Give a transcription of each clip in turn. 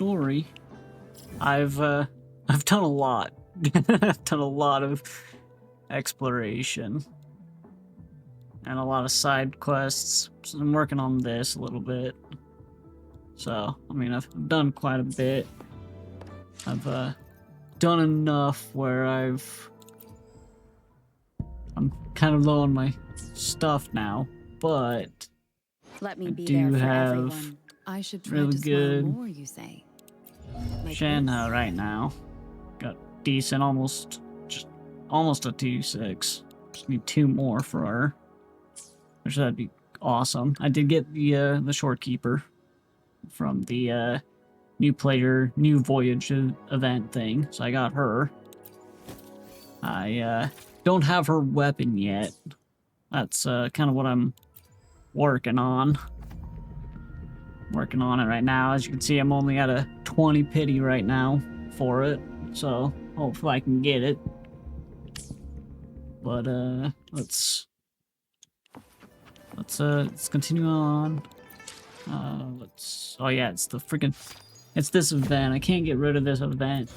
story, I've done a lot. I've done a lot of exploration and a lot of side quests. So I'm working on this a little bit. So, I mean, I've done quite a bit. I've done enough where I'm kind of low on my stuff now, but Let me I be do there for have everyone. I should try really to smile good more, you say. Like Shanna this? right now. Got decent, almost a 2-6. Just need 2 more for her, which that'd be awesome. I did get the short keeper from the new voyage event thing, so I got her. I don't have her weapon yet. That's kind of what I'm working on. Working on it right now. As you can see, I'm only at a 20 pity right now for it, so hopefully I can get it. But let's continue on. Oh yeah, it's this event. I can't get rid of this event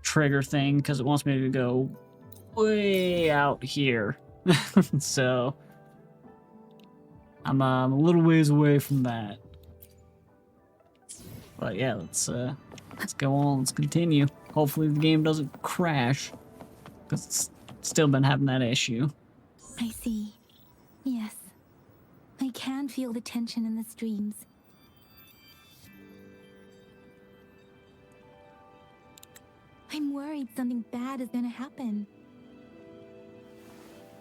trigger thing because it wants me to go way out here. So I'm a little ways away from that. But yeah, let's go on. Let's continue. Hopefully the game doesn't crash because it's still been having that issue. I see. Yes. I can feel the tension in the streams. I'm worried something bad is gonna happen.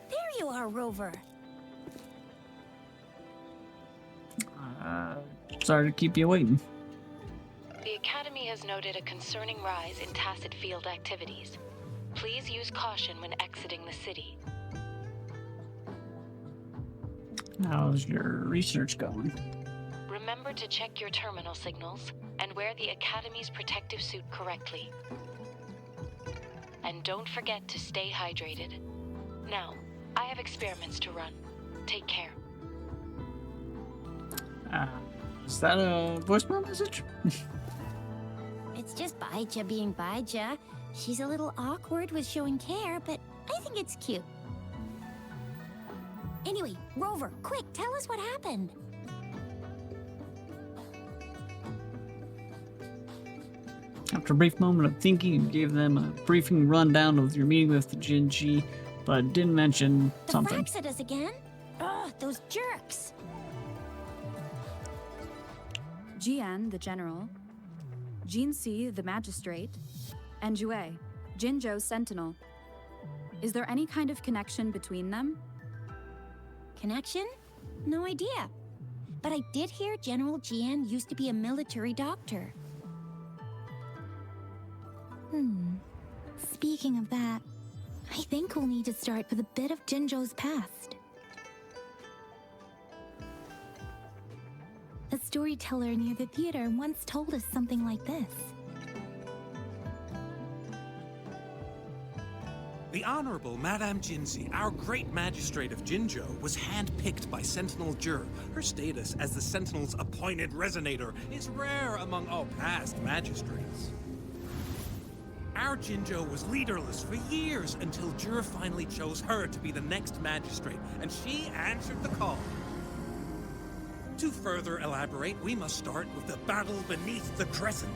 There you are, Rover. Sorry to keep you waiting. The Academy has noted a concerning rise in tacit field activities. Please use caution when exiting the city. How's your research going? Remember to check your terminal signals and wear the Academy's protective suit correctly. And don't forget to stay hydrated. Now, I have experiments to run. Take care. Is that a voicemail message? It's just Baija being Baija. She's a little awkward with showing care, but I think it's cute. Anyway, Rover, quick, tell us what happened. After a brief moment of thinking, you gave them a briefing rundown of your meeting with the Jinji, but didn't mention something. The Fraxidus again? Ugh, those jerks. Jian, the general, Jinxi, the magistrate, and Jue, Jinzhou's sentinel. Is there any kind of connection between them? Connection? No idea. But I did hear General Jian used to be a military doctor. Speaking of that, I think we'll need to start with a bit of Jinzhou's past. A storyteller near the theater once told us something like this. The Honorable Madame Jinxi, our great magistrate of Jinzhou, was handpicked by Sentinel Jur. Her status as the Sentinel's appointed resonator is rare among all past magistrates. Our Jinzhou was leaderless for years until Jur finally chose her to be the next magistrate, and she answered the call. To further elaborate, we must start with the battle beneath the Crescent.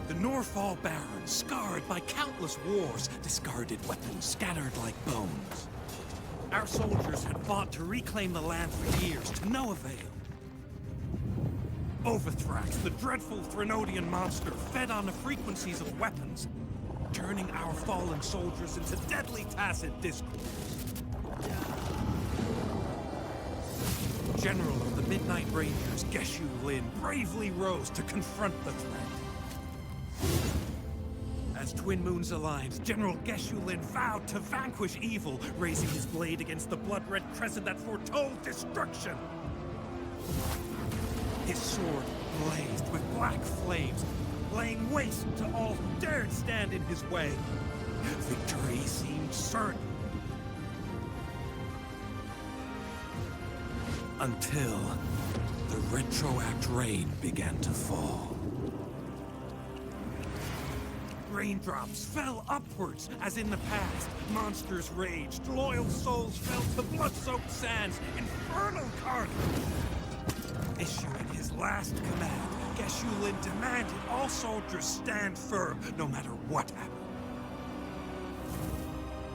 The Norfall Baron, scarred by countless wars, discarded weapons scattered like bones. Our soldiers had fought to reclaim the land for years, to no avail. Overthrax, the dreadful Threnodian monster, fed on the frequencies of weapons, turning our fallen soldiers into deadly tacit discourse. General of the Midnight Rangers, Geshu Lin, bravely rose to confront the threat. As Twin Moons aligned, General Geshu Lin vowed to vanquish evil, raising his blade against the blood-red crescent that foretold destruction. His sword blazed with black flames, laying waste to all who dared stand in his way. Victory seemed certain. Until the retroact rain began to fall. Raindrops fell upwards, as in the past. Monsters raged, loyal souls fell to blood-soaked sands, infernal carnage. Issuing his last command, Geshu Lin demanded all soldiers stand firm, no matter what happened.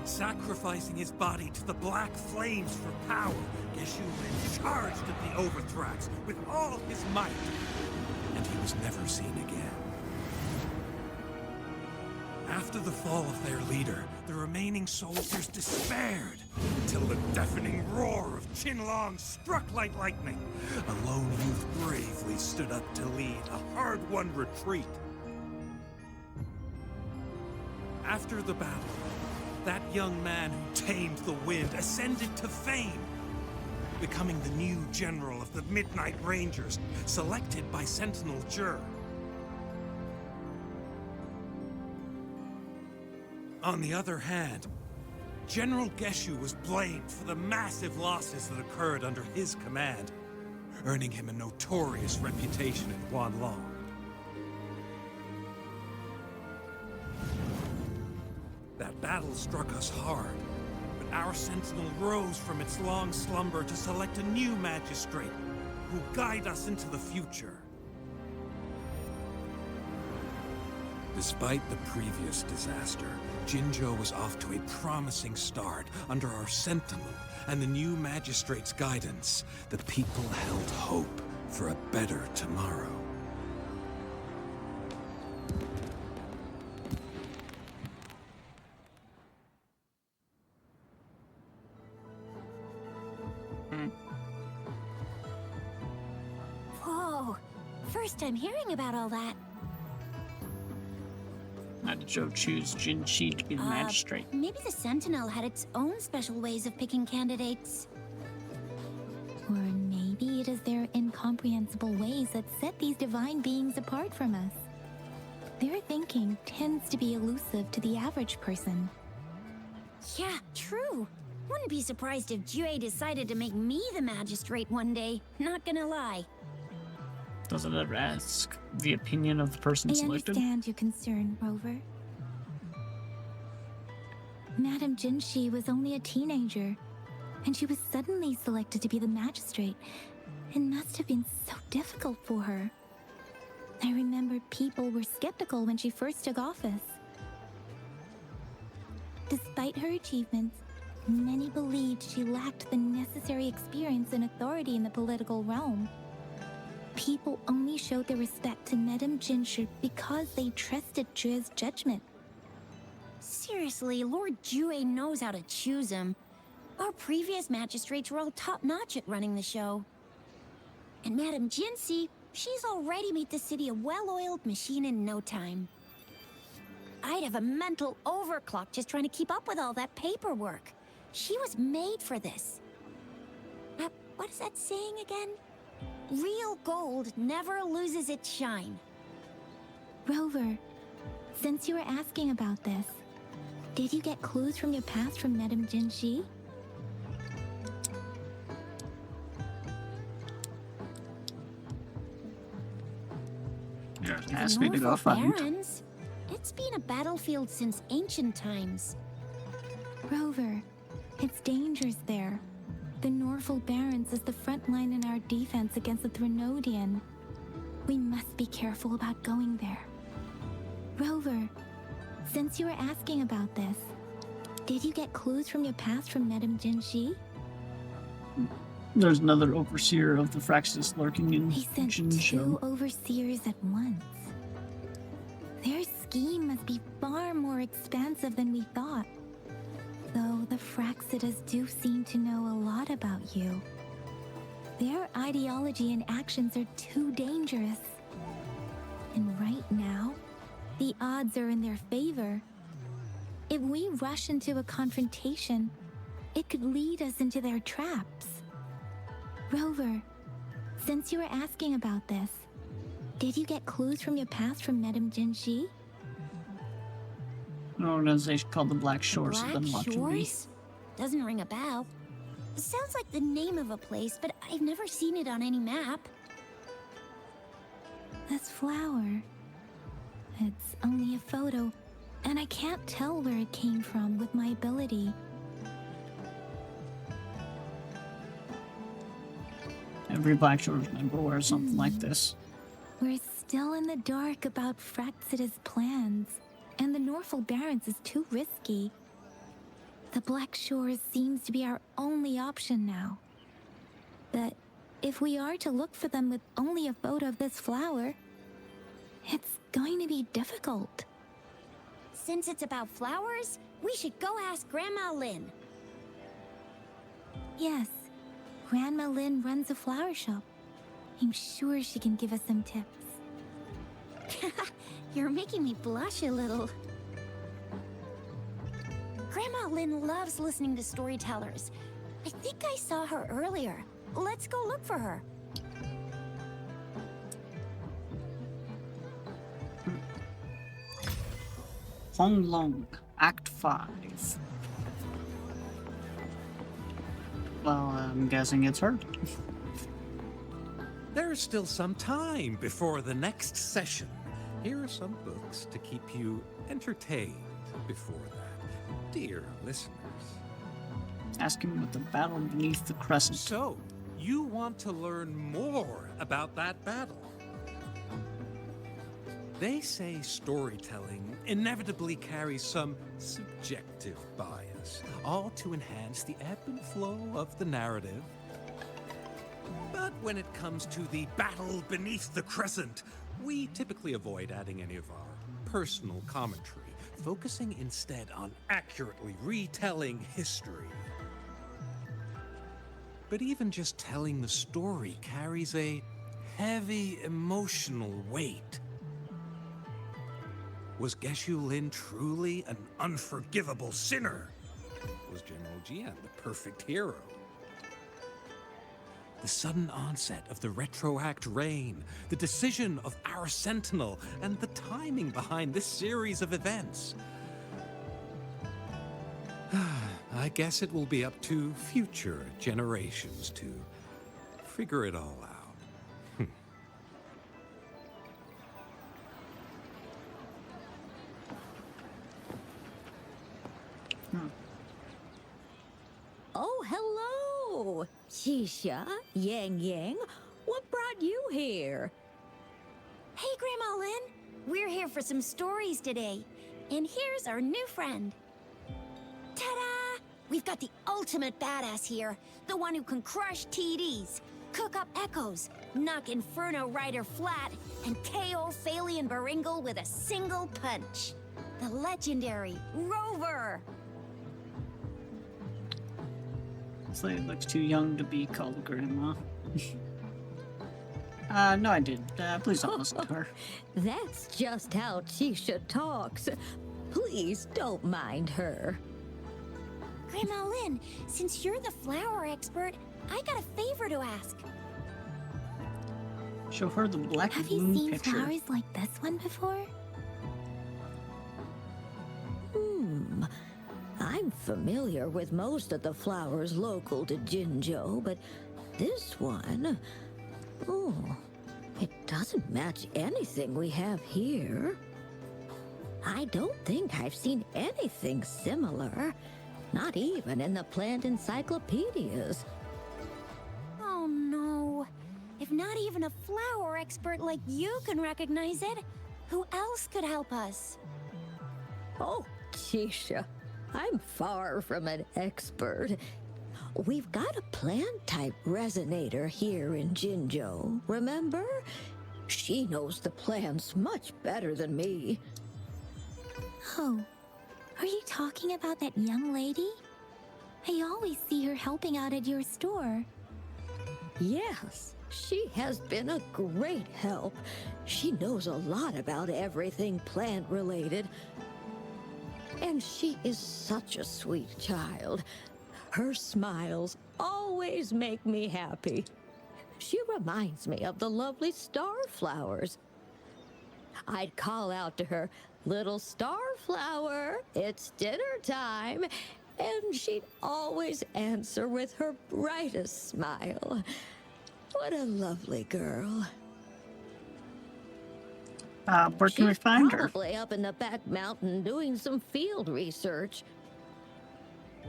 Sacrificing his body to the black flames for power, Geshu Lin charged at the Overthrax with all his might, and he was never seen again. After the fall of their leader, the remaining soldiers despaired, until the deafening roar of Huanglong struck like lightning. A lone youth bravely stood up to lead a hard-won retreat. After the battle, that young man who tamed the wind ascended to fame, becoming the new general of the Midnight Rangers, selected by Sentinel Jur. On the other hand, General Geshu was blamed for the massive losses that occurred under his command, earning him a notorious reputation in Huanglong. That battle struck us hard, but our sentinel rose from its long slumber to select a new magistrate who will guide us into the future. Despite the previous disaster, Jinzhou was off to a promising start under our sentinel and the new magistrate's guidance. The people held hope for a better tomorrow. Whoa, first time hearing about all that. How did Joe choose Jinshi to be the magistrate? Maybe the Sentinel had its own special ways of picking candidates. Or maybe it is their incomprehensible ways that set these divine beings apart from us. Their thinking tends to be elusive to the average person. Yeah, true. Wouldn't be surprised if Jue decided to make me the magistrate one day. Not gonna lie. Does it ever ask the opinion of the person I selected? understand your concern, Rover. Madame Jinshi was only a teenager, and she was suddenly selected to be the magistrate. It must have been so difficult for her. I remember people were skeptical when she first took office. Despite her achievements, many believed she lacked the necessary experience and authority in the political realm. People only showed their respect to Madame Jinshi because they trusted Jue's judgment. Seriously, Lord Jue knows how to choose him. Our previous magistrates were all top-notch at running the show. And Madame Jinshi, she's already made the city a well-oiled machine in no time. I'd have a mental overclock just trying to keep up with all that paperwork. She was made for this. What is that saying again? Real gold never loses its shine. Rover, since you were asking about this, did you get clues from your past from Madame Jinshi? Yeah, The asked me to go Norfolk find. Barrens? It's been a battlefield since ancient times. Rover, it's dangerous there. The Norfolk Barrens is the front line in our defense against the Threnodian. We must be careful about going there. Rover, since you were asking about this, did you get clues from your past from Madame Jinshi? There's another overseer of the Fraxis lurking in He sent two Jinzhou. overseers at once. Their scheme must be far more expansive than we thought. Though the Fraxitas do seem to know a lot about you. Their ideology and actions are too dangerous. And right now, the odds are in their favor. If we rush into a confrontation, it could lead us into their traps. Rover, since you were asking about this, did you get clues from your past from Madame Jinshi? An organization called the Black Shores has Black been watching me. Shores? Doesn't ring a bell. Sounds like the name of a place, but I've never seen it on any map. this flower? It's only a photo, and I can't tell where it came from with my ability. Every Black Shores member wears something like this. We're still in the dark about Fraxida's plans, and the Norfolk Barrens is too risky. The Black Shores seems to be our only option now. But if we are to look for them with only a photo of this flower, it's going to be difficult. Since it's about flowers, we should go ask Grandma Lynn. Yes, Grandma Lynn runs a flower shop. I'm sure she can give us some tips. You're making me blush a little. Grandma Lynn loves listening to storytellers. I think I saw her earlier. Let's go look for her. Huanglong, Act 5. Well, I'm guessing it's her. There's still some time before the next session. Here are some books to keep you entertained before that, dear listeners. Asking with the battle beneath the crescent. So, you want to learn more about that battle? They say storytelling inevitably carries some subjective bias, all to enhance the ebb and flow of the narrative. But when it comes to the battle beneath the crescent, we typically avoid adding any of our personal commentary, focusing instead on accurately retelling history. But even just telling the story carries a heavy emotional weight. Was Geshu Lin truly an unforgivable sinner? Was General Jian the perfect hero? The sudden onset of the retroact reign, the decision of our sentinel, and the timing behind this series of events. I guess it will be up to future generations to figure it all out. Oh, hello! Shisha, Yang Yang, what brought you here? Hey, Grandma Lynn. We're here for some stories today. And here's our new friend. Ta-da! We've got the ultimate badass here. The one who can crush TDs, cook up echoes, knock Inferno Rider flat, and KO Phalian Baringle with a single punch. The legendary Rover! This lady looks too young to be called grandma. No, I didn't. Please don't listen to her. That's just how Tisha talks. Please don't mind her. Grandma Lynn, since you're the flower expert, I got a favor to ask. Show her the black Have you moon seen picture. flowers like this one before? I'm familiar with most of the flowers local to Jinzhou, but this one... Oh, it doesn't match anything we have here. I don't think I've seen anything similar. Not even in the plant encyclopedias. Oh no. If not even a flower expert like you can recognize it, who else could help us? Oh, Tisha, I'm far from an expert. We've got a plant-type resonator here in Jinzhou, remember? She knows the plants much better than me. Oh, are you talking about that young lady? I always see her helping out at your store. Yes, she has been a great help. She knows a lot about everything plant-related. And she is such a sweet child. Her smiles always make me happy. She reminds me of the lovely starflowers. I'd call out to her, "Little starflower, it's dinner time," and she'd always answer with her brightest smile. What a lovely girl. Where can we She's find her? probably up in the back mountain doing some field research.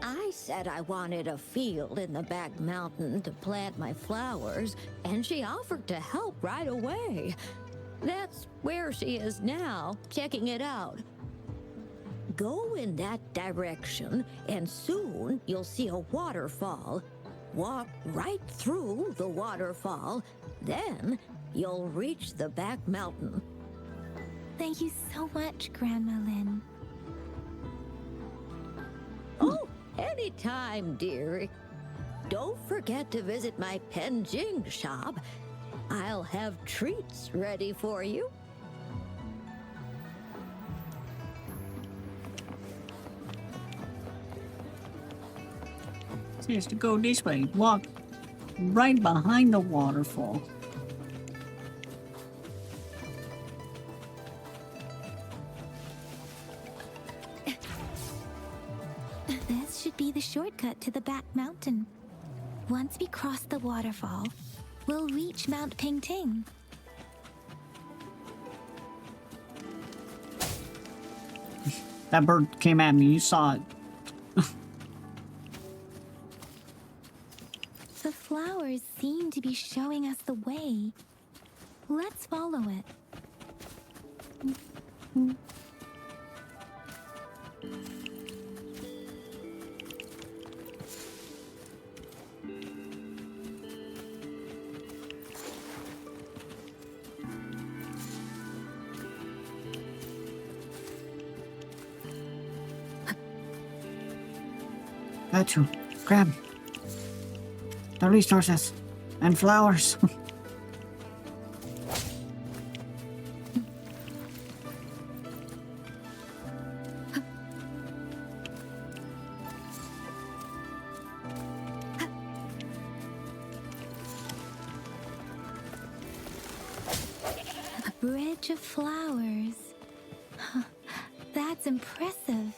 I said I wanted a field in the back mountain to plant my flowers, and she offered to help right away. That's where she is now, checking it out. Go in that direction, and soon you'll see a waterfall. Walk right through the waterfall, then you'll reach the back mountain. Thank you so much, Grandma Lin. Oh, anytime, dearie. Don't forget to visit my Penjing shop. I'll have treats ready for you. She has to go this way. Walk right behind the waterfall. This should be the shortcut to the back mountain. Once we cross the waterfall, we'll reach Mount Pingting. That bird came at me. You saw it. The flowers seem to be showing us the way. Let's follow it. Got you. Grab the resources and flowers. A bridge of flowers. That's impressive.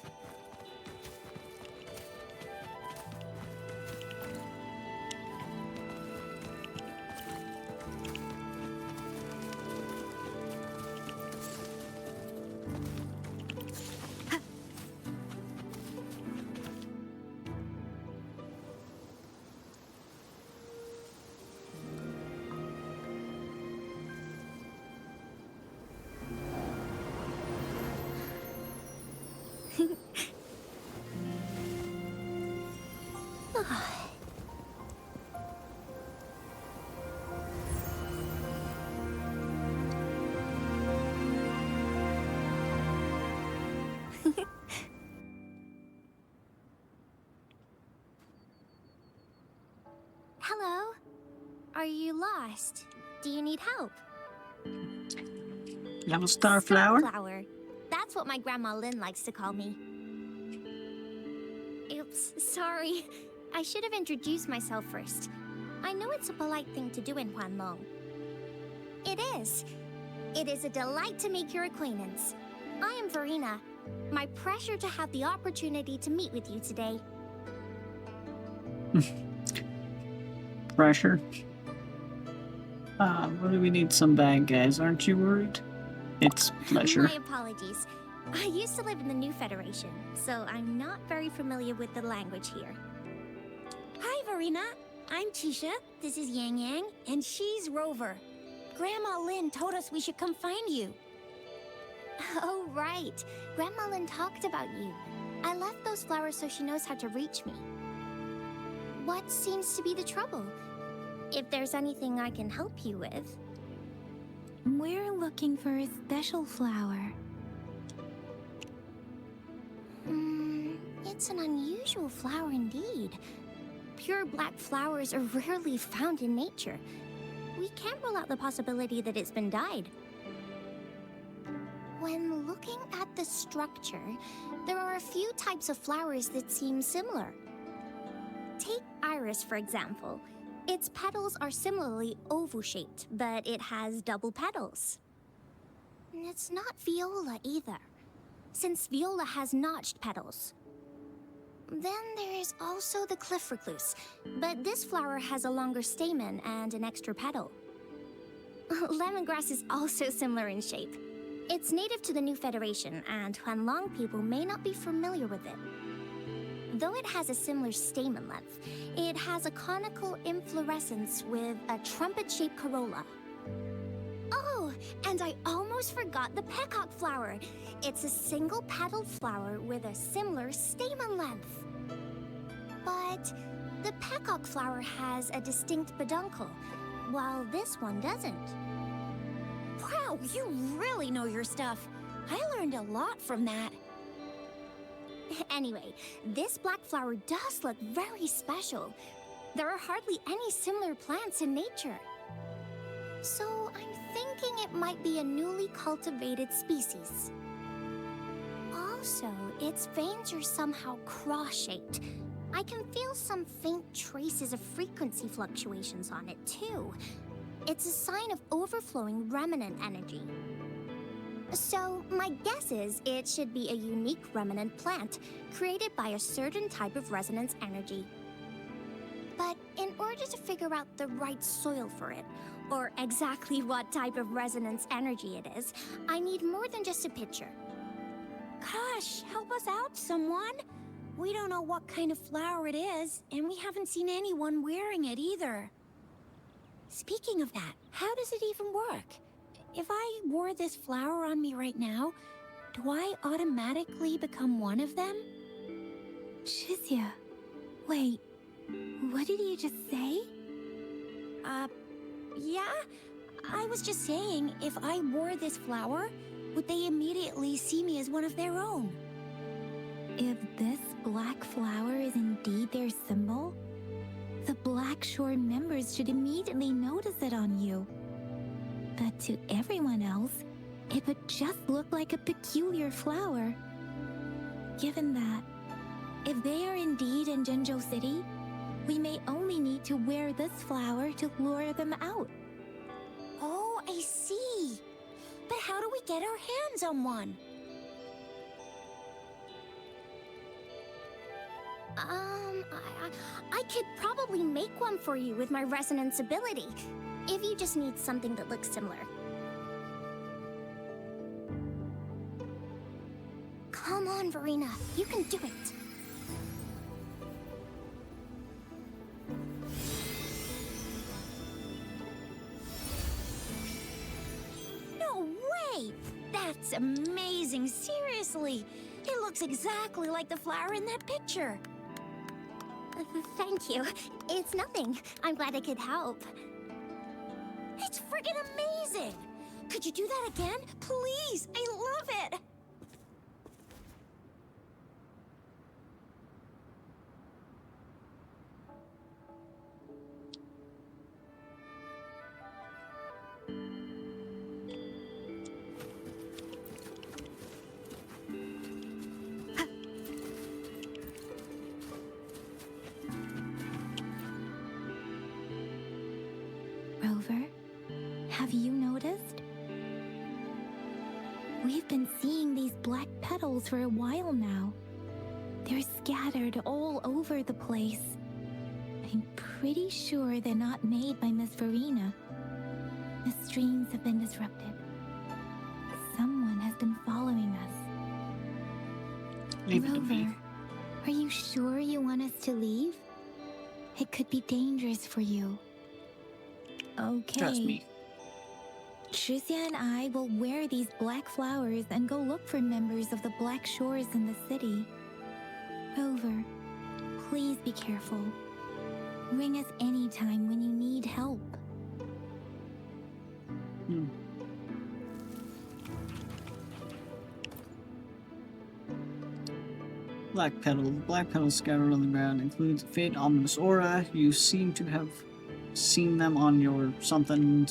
Hello? Are you lost? Do you need help? Yellow star flower? Starflower. That's what my Grandma Lin likes to call me. Oops, sorry. I should have introduced myself first. I know it's a polite thing to do in Huanglong. It is. It is a delight to make your acquaintance. I am Verena. My pleasure to have the opportunity to meet with you today. Pressure. What do we need some bad guys? Aren't you worried? It's pleasure. My apologies. I used to live in the New Federation, so I'm not very familiar with the language here. Hi, Verena. I'm Tisha. This is Yang Yang, and she's Rover. Grandma Lin told us we should come find you. Oh, right. Grandma Lin talked about you. I left those flowers so she knows how to reach me. What seems to be the trouble? If there's anything I can help you with. We're looking for a special flower. It's an unusual flower indeed. Pure black flowers are rarely found in nature. We can't rule out the possibility that it's been dyed. When looking at the structure, there are a few types of flowers that seem similar. Take iris, for example. Its petals are similarly oval-shaped, but it has double petals. It's not viola either, since viola has notched petals. Then there is also the cliff recluse, but this flower has a longer stamen and an extra petal. Lemongrass is also similar in shape. It's native to the New Federation, and Huanglong people may not be familiar with it. Though it has a similar stamen length, it has a conical inflorescence with a trumpet-shaped corolla. Oh, and I almost forgot the peacock flower. It's a single-petaled flower with a similar stamen length. But the peacock flower has a distinct peduncle, while this one doesn't. Wow, you really know your stuff. I learned a lot from that. Anyway, this black flower does look very special. There are hardly any similar plants in nature. So I'm thinking it might be a newly cultivated species. Also, its veins are somehow cross-shaped. I can feel some faint traces of frequency fluctuations on it, too. It's a sign of overflowing remnant energy. So, my guess is it should be a unique remnant plant, created by a certain type of resonance energy. But in order to figure out the right soil for it, or exactly what type of resonance energy it is, I need more than just a picture. Gosh, help us out, someone. We don't know what kind of flower it is, and we haven't seen anyone wearing it either. Speaking of that, how does it even work? If I wore this flower on me right now, do I automatically become one of them? Shizia, wait, what did you just say? Yeah? I was just saying, if I wore this flower, would they immediately see me as one of their own? If this black flower is indeed their symbol, the Black Shore members should immediately notice it on you. But to everyone else, it would just look like a peculiar flower. Given that, if they are indeed in Jinzhou City, we may only need to wear this flower to lure them out. Oh, I see. But how do we get our hands on one? I could probably make one for you with my resonance ability, if you just need something that looks similar. Come on, Verena, you can do it. No way! That's amazing, seriously. It looks exactly like the flower in that picture. Thank you. It's nothing. I'm glad I could help. It's friggin' amazing! Could you do that again? Please! I love it! Rover, have you noticed? We've been seeing these black petals for a while now. They're scattered all over the place. I'm pretty sure they're not made by Miss Verena. The streams have been disrupted. Someone has been following us. Leave it to me. Rover, are you sure you want us to leave? It could be dangerous for you. Okay. Trust me. Shizia and I will wear these black flowers and go look for members of the Black Shores in the city. Rover, please be careful. Ring us anytime when you need help. Black petals scattered on the ground includes a faint ominous aura. You seem to have seen them on your something.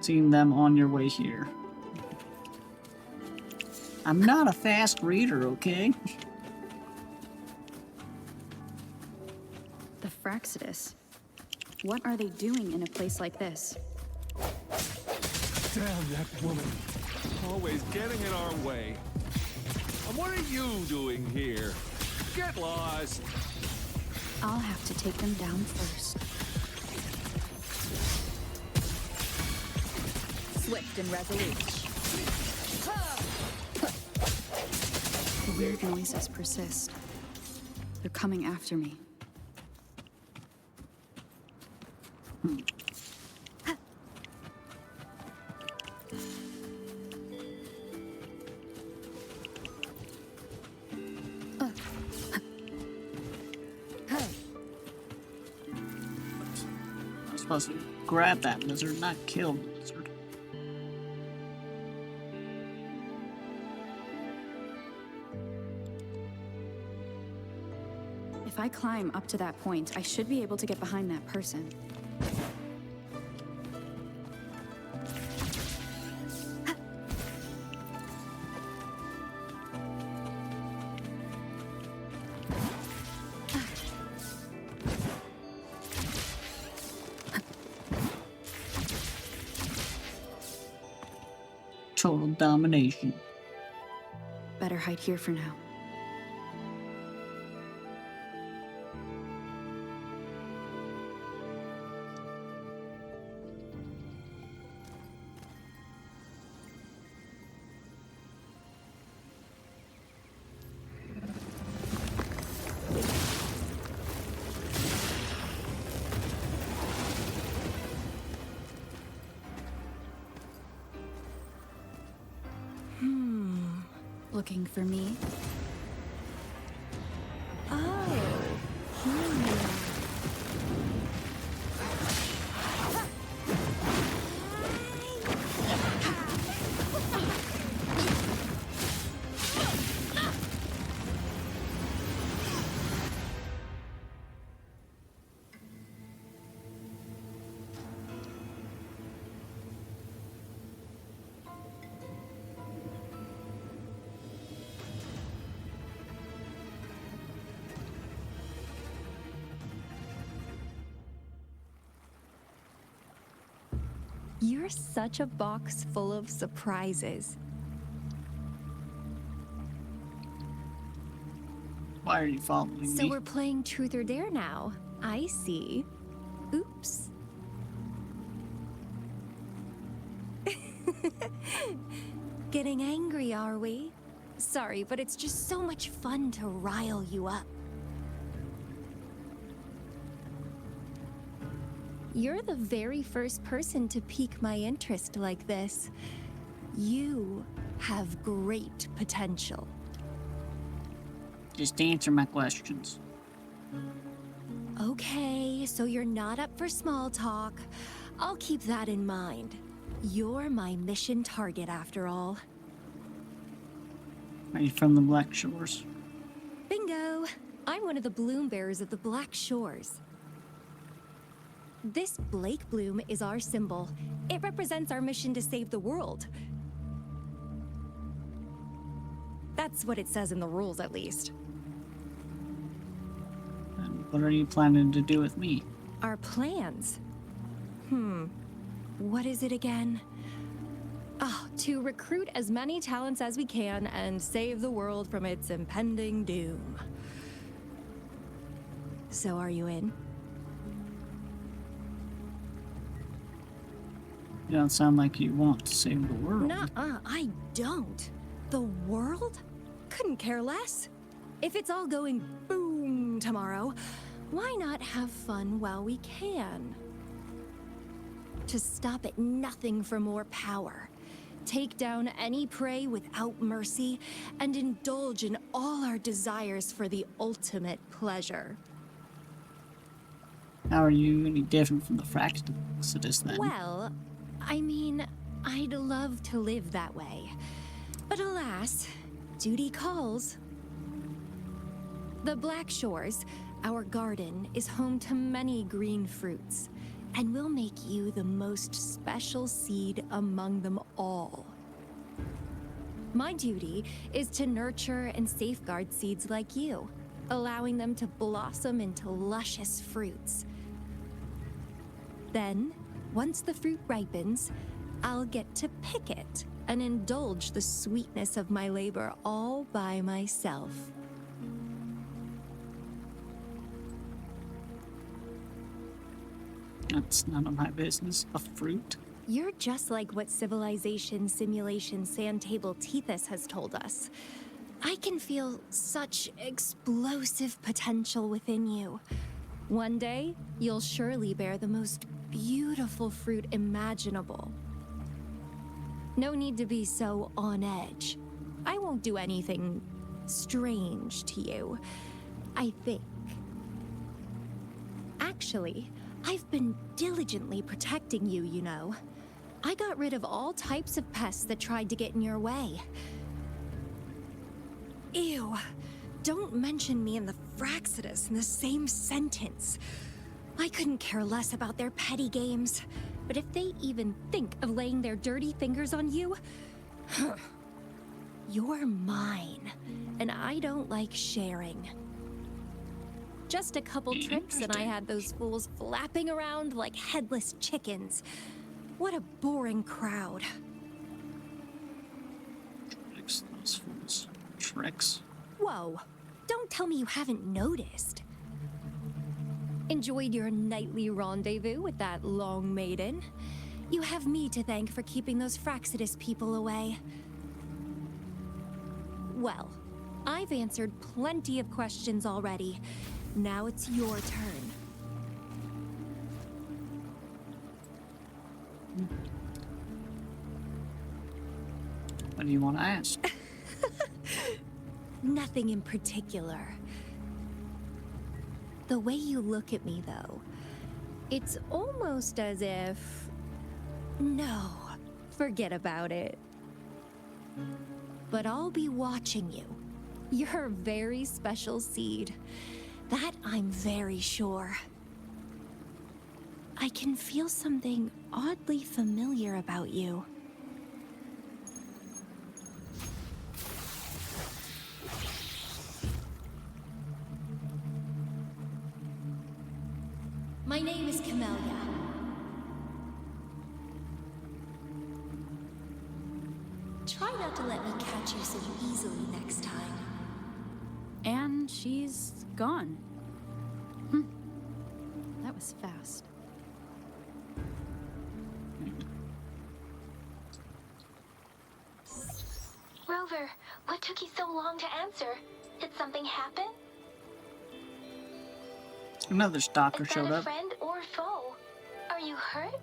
Seen them on your way here. I'm not a fast reader, okay? The Fraxidus. What are they doing in a place like this? Damn that woman. Always getting in our way. And what are you doing here? Get lost. I'll have to take them down first. Swift and resolute. The weird noises persist. They're coming after me. I'm supposed to grab that lizard, not kill the lizard. If I climb up to that point, I should be able to get behind that person. Total domination. Better hide here for now. Looking for me? You're such a box full of surprises. Why are you following So me? we're playing Truth or Dare now. I see. Oops. Getting angry, are we? Sorry, but it's just so much fun to rile you up. You're the very first person to pique my interest like this. You have great potential. Just answer my questions. Okay, so you're not up for small talk. I'll keep that in mind. You're my mission target after all. Are you from the Black Shores? Bingo! I'm one of the bloom bearers of the Black Shores. This Blake bloom is our symbol. It represents our mission to save the world. That's what it says in the rules, at least. And what are you planning to do with me? Our plans? What is it again? To recruit as many talents as we can and save the world from its impending doom. So are you in? You don't sound like you want to save the world. Nuh-uh, I don't. The world? Couldn't care less. If it's all going boom tomorrow, why not have fun while we can? To stop at nothing for more power. Take down any prey without mercy, and indulge in all our desires for the ultimate pleasure. How are you any different from the Fraxidus then? Well, I mean, I'd love to live that way. But alas, duty calls. The Black Shores, our garden, is home to many green fruits, and will make you the most special seed among them all. My duty is to nurture and safeguard seeds like you, allowing them to blossom into luscious fruits. Then, once the fruit ripens, I'll get to pick it and indulge the sweetness of my labor all by myself. That's none of my business. A fruit? You're just like what Civilization Simulation Sandtable Tethys has told us. I can feel such explosive potential within you. One day, you'll surely bear the most beautiful fruit imaginable. No need to be so on edge. I won't do anything strange to you, I think. Actually, I've been diligently protecting you, you know. I got rid of all types of pests that tried to get in your way. Ew. Don't mention me and the Fraxidus in the same sentence. I couldn't care less about their petty games, but if they even think of laying their dirty fingers on you, you're mine, and I don't like sharing. Just a couple tricks and I had those fools flapping around like headless chickens. What a boring crowd. Tricks, those fools. Tricks. Whoa, don't tell me you haven't noticed. Enjoyed your nightly rendezvous with that long maiden? You have me to thank for keeping those Fraxidus people away. Well, I've answered plenty of questions already. Now it's your turn. What do you want to ask? Nothing in particular. The way you look at me, though, it's almost as if... No, forget about it. But I'll be watching you. You're a very special seed. That I'm very sure. I can feel something oddly familiar about you. My name is Camellia. Try not to let me catch you so easily next time. And she's gone. That was fast. Rover, what took you so long to answer? Did something happen? Another stalker Is that showed a up. friend or foe? Are you hurt?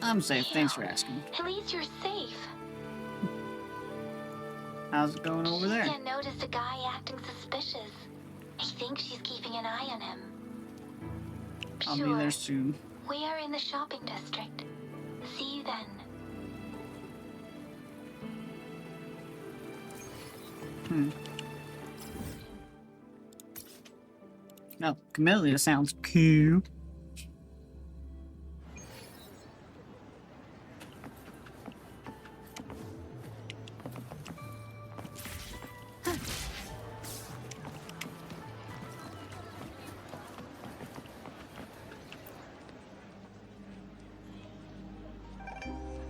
I'm safe. Thanks for asking. At least you're safe. How's it going over there? Jan noticed a guy acting suspicious. I think she's keeping an eye on him. I'll be there soon. We are in the shopping district. See you then. No, Camellia sounds cool.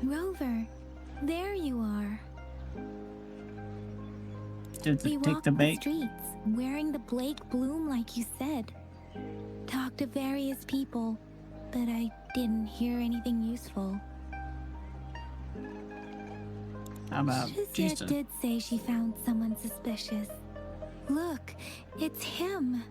Rover, there you are. Did We take walked the the bait? streets, wearing the Blake bloom like you said. Talked to various people, but I didn't hear anything useful. How about Shazia Jesus? did say she found someone suspicious. Look, it's him.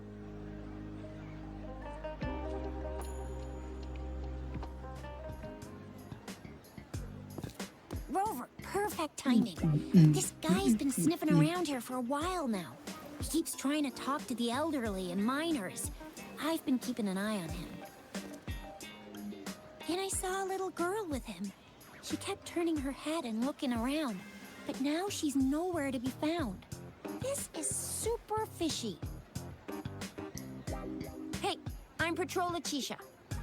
Rover, perfect timing. This guy's been sniffing around here for a while now. He keeps trying to talk to the elderly and minors. I've been keeping an eye on him. And I saw a little girl with him. She kept turning her head and looking around, but now she's nowhere to be found. This is super fishy. Hey, I'm Patrol Letitia.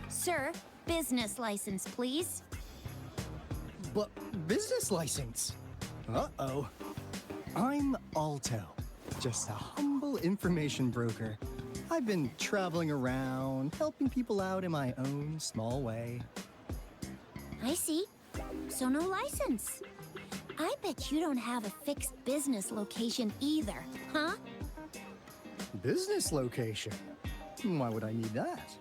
Sir, business license, please. But business license? Uh-oh. I'm Alto, just a humble information broker. I've been traveling around, helping people out in my own small way. I see. So no license. I bet you don't have a fixed business location either, huh? Business location? Why would I need that?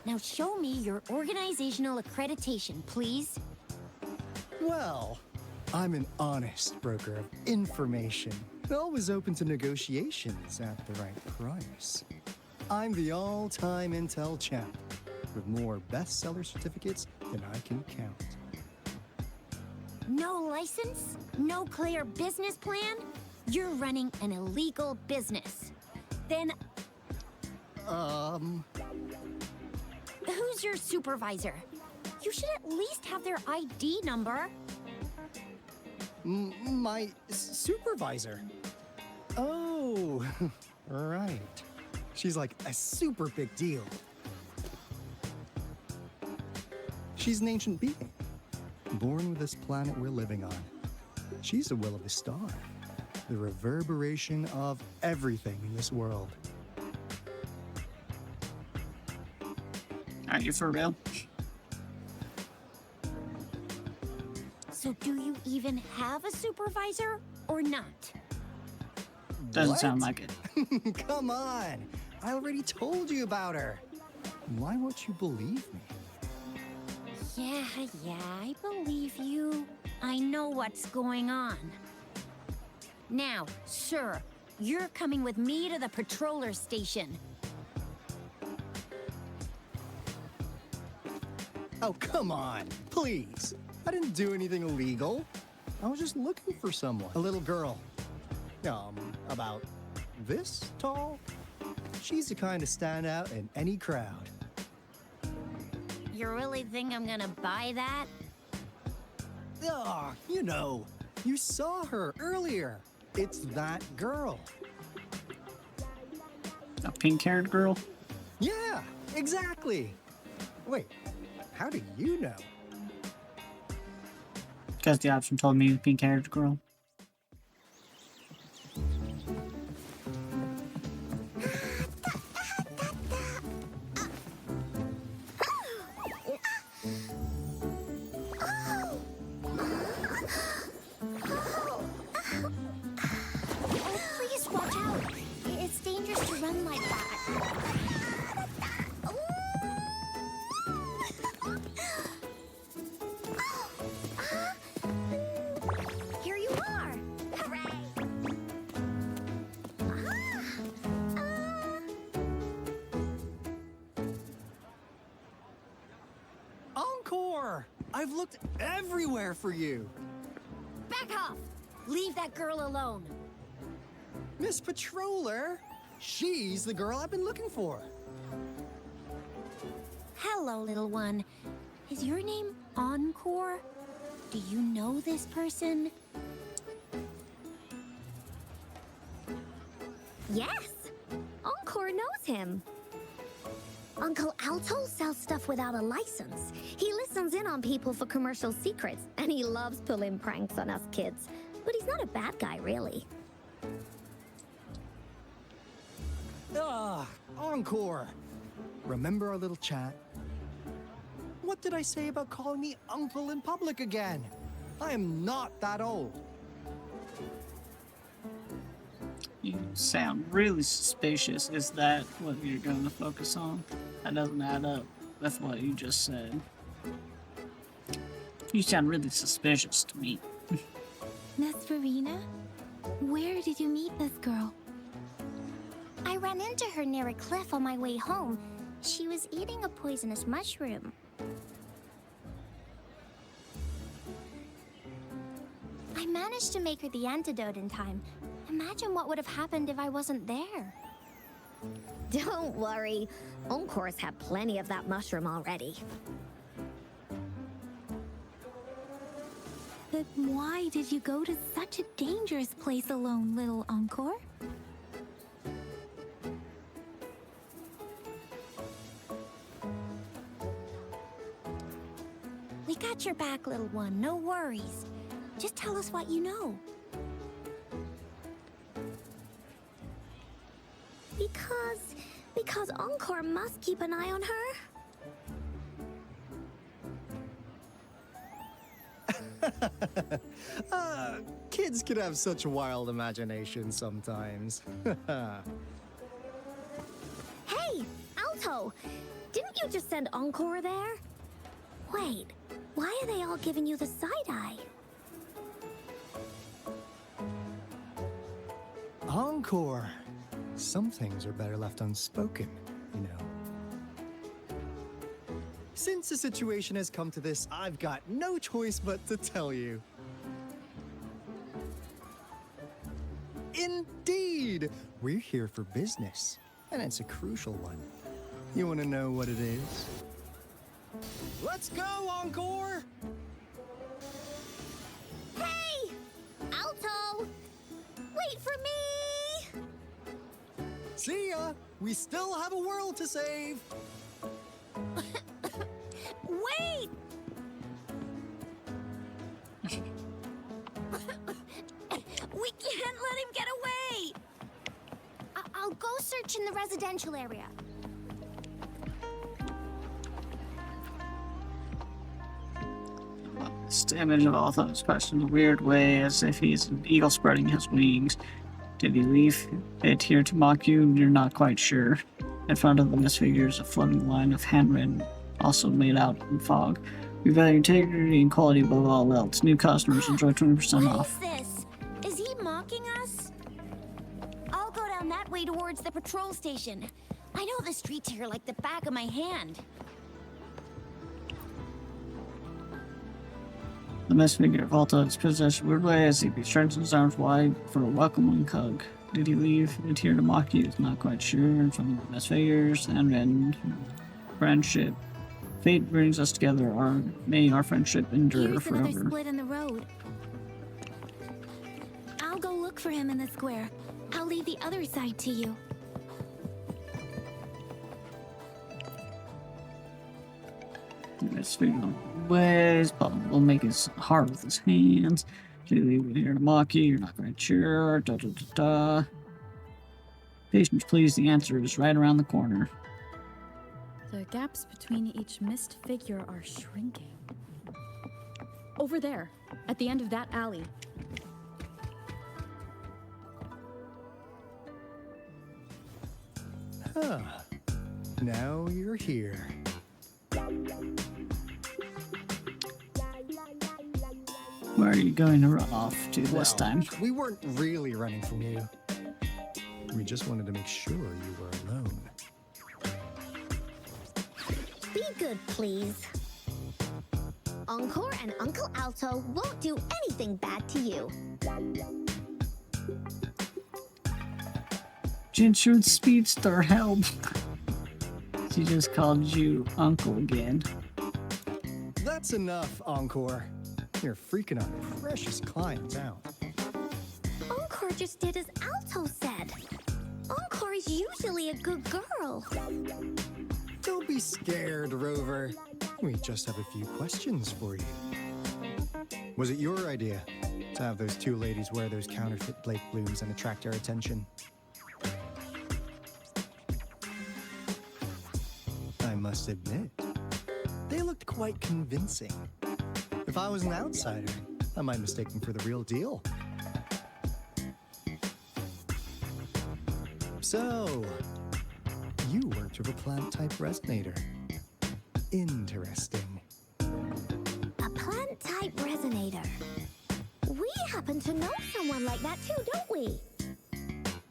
Now show me your organizational accreditation, please. Well, I'm an honest broker of information, always open to negotiations at the right price. I'm the all-time intel champ, with more bestseller certificates than I can count. No license? No clear business plan? You're running an illegal business. Then who's your supervisor? You should at least have their ID number. My supervisor? Oh, right. She's like a super big deal. She's an ancient being, born with this planet we're living on. She's the will of the star, the reverberation of everything in this world. Are you for real? So do you even have a supervisor or not? Doesn't sound like it. Come on! I already told you about her. Why won't you believe me? Yeah, I believe you. I know what's going on. Now, sir, you're coming with me to the patroller station. Oh, come on, please. I didn't do anything illegal. I was just looking for someone. A little girl. About this tall. She's the kind to stand out in any crowd. You really think I'm gonna buy that? You know, you saw her earlier. It's that girl. A pink-haired girl? Yeah, exactly. Wait, how do you know? Because the option told me pink-haired girl. Please watch out. It's dangerous to run like that. Here you are. Hooray! Encore! I've looked everywhere for you. Back off! Leave that girl alone. Miss Patroller, she's the girl I've been looking for. Hello, little one. Is your name Encore? Do you know this person? Yes, Encore knows him. Uncle Alto sells stuff without a license. He listens in on people for commercial secrets, and he loves pulling pranks on us kids. But he's not a bad guy, really. Encore! Remember our little chat? What did I say about calling me uncle in public again? I am not that old. You sound really suspicious. Is that what you're going to focus on? That doesn't add up with what you just said. You sound really suspicious to me. Miss Verena, where did you meet this girl? I ran into her near a cliff on my way home. She was eating a poisonous mushroom. I managed to make her the antidote in time. Imagine what would have happened if I wasn't there. Don't worry. Encore's had plenty of that mushroom already. But why did you go to such a dangerous place alone, little Encore? We got your back, little one. No worries. Just tell us what you know. Because Encore must keep an eye on her. Kids can have such wild imaginations sometimes. Hey, Alto! Didn't you just send Encore there? Wait, why are they all giving you the side-eye? Encore. Some things are better left unspoken, you know. Since the situation has come to this, I've got no choice but to tell you. Indeed! We're here for business, and it's a crucial one. You want to know what it is? Let's go, Encore! Hey! Alto! Wait for me! See ya! We still have a world to save! Wait! We can't let him get away! I'll go search in the residential area. This image of Alto expressed in a weird way, as if he's an eagle spreading his wings. Did he leave it here to mock you? You're not quite sure. In front of the misfigure is a floating line of handwritten, also made out in fog. We value integrity and quality above all else. New customers enjoy 20% off. What is this? Is he mocking us? I'll go down that way towards the patrol station. I know the streets here like the back of my hand. The misfigure of Alto is possessed weird way as he stretches his arms wide for a welcoming hug. Did he leave it here to mock you? He's not quite sure. In front of the misfigures and friendship. Fate brings us together. May our friendship endure Here's another forever. split in the road. I'll go look for him in the square. I'll leave the other side to you. Misfigure ways, but will make his heart with his hands. Did he leave it here to mock you? You're not quite sure. Da da da da. Patience, please. The answer is right around the corner. The gaps between each mist figure are shrinking. Over there, at the end of that alley. Huh. Now you're here. Where are you going to run off to this time? We weren't really running from you. We just wanted to make sure you were alone. Be good, please. Encore and Uncle Alto won't do anything bad to you. Jinshun Speedster, help! She just called you Uncle again. That's enough, Encore. You're freaking our precious clients out. Encore just did as Alto said. Encore is usually a good girl. Don't be scared, Rover. We just have a few questions for you. Was it your idea to have those two ladies wear those counterfeit Blake blooms and attract our attention? I must admit, they looked quite convincing. If I was an outsider, I might mistake them for the real deal. So, you worked with a plant-type resonator. Interesting. A plant-type resonator. We happen to know someone like that too, don't we?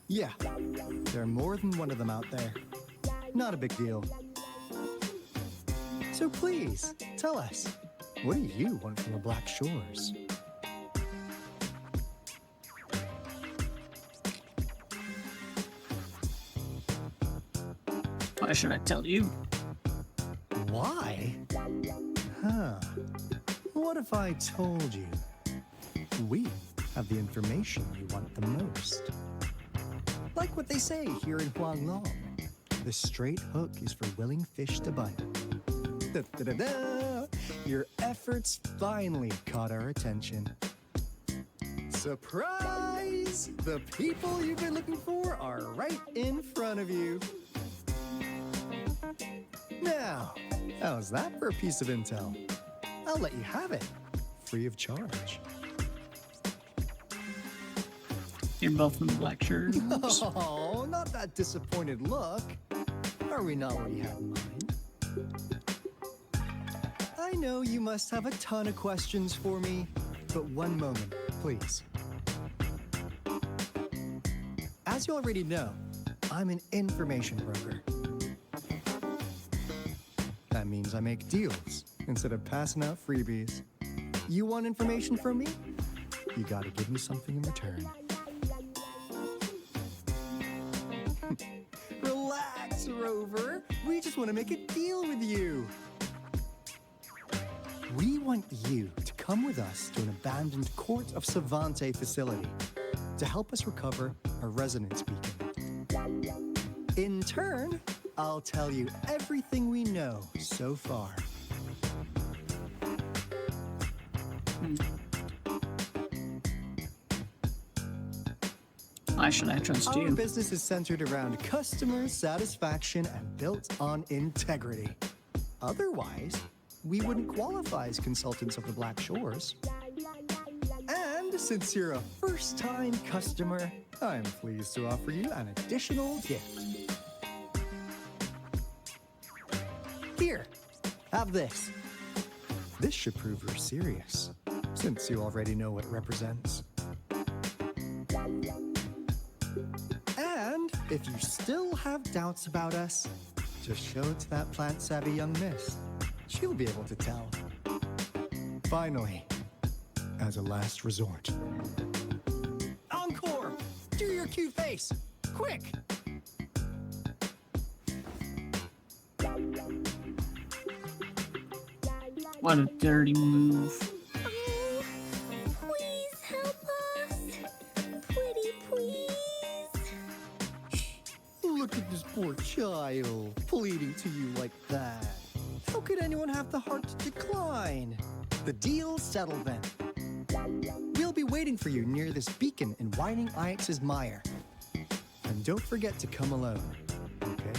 Yeah, there are more than one of them out there. Not a big deal. So please, tell us, what do you want from the Black Shores? Why should I tell you? Why? Huh. What if I told you we have the information you want the most? Like what they say here in Huanglong, the straight hook is for willing fish to bite. Da-da-da-da! Your efforts finally caught our attention. Surprise! The people you've been looking for are right in front of you. Now, how's that for a piece of intel? I'll let you have it, free of charge. You're both from the Black Shores. Oh, not that disappointed look. Are we not what you had in mind? I know you must have a ton of questions for me, but one moment, please. As you already know, I'm an information broker. That means I make deals instead of passing out freebies. You want information from me? You gotta give me something in return. Relax, Rover. We just want to make a deal with you. We want you to come with us to an abandoned Court of Savante facility to help us recover a resonance beacon. In turn, I'll tell you everything we know so far. Why should I trust Our you? business is centered around customer satisfaction and built on integrity. Otherwise, we wouldn't qualify as consultants of the Black Shores. And since you're a first-time customer, I'm pleased to offer you an additional gift. Here, have this. This should prove you're serious, since you already know what it represents. And if you still have doubts about us, just show it to that plant-savvy young miss. She'll be able to tell. Finally, as a last resort. Encore! Do your cute face! Quick! What a dirty move. Oh, please help us. Pretty please. Look at this poor child, pleading to you like that. How could anyone have the heart to decline? The deal's settled then. We'll be waiting for you near this beacon in Whining Ix's mire. And don't forget to come alone, okay?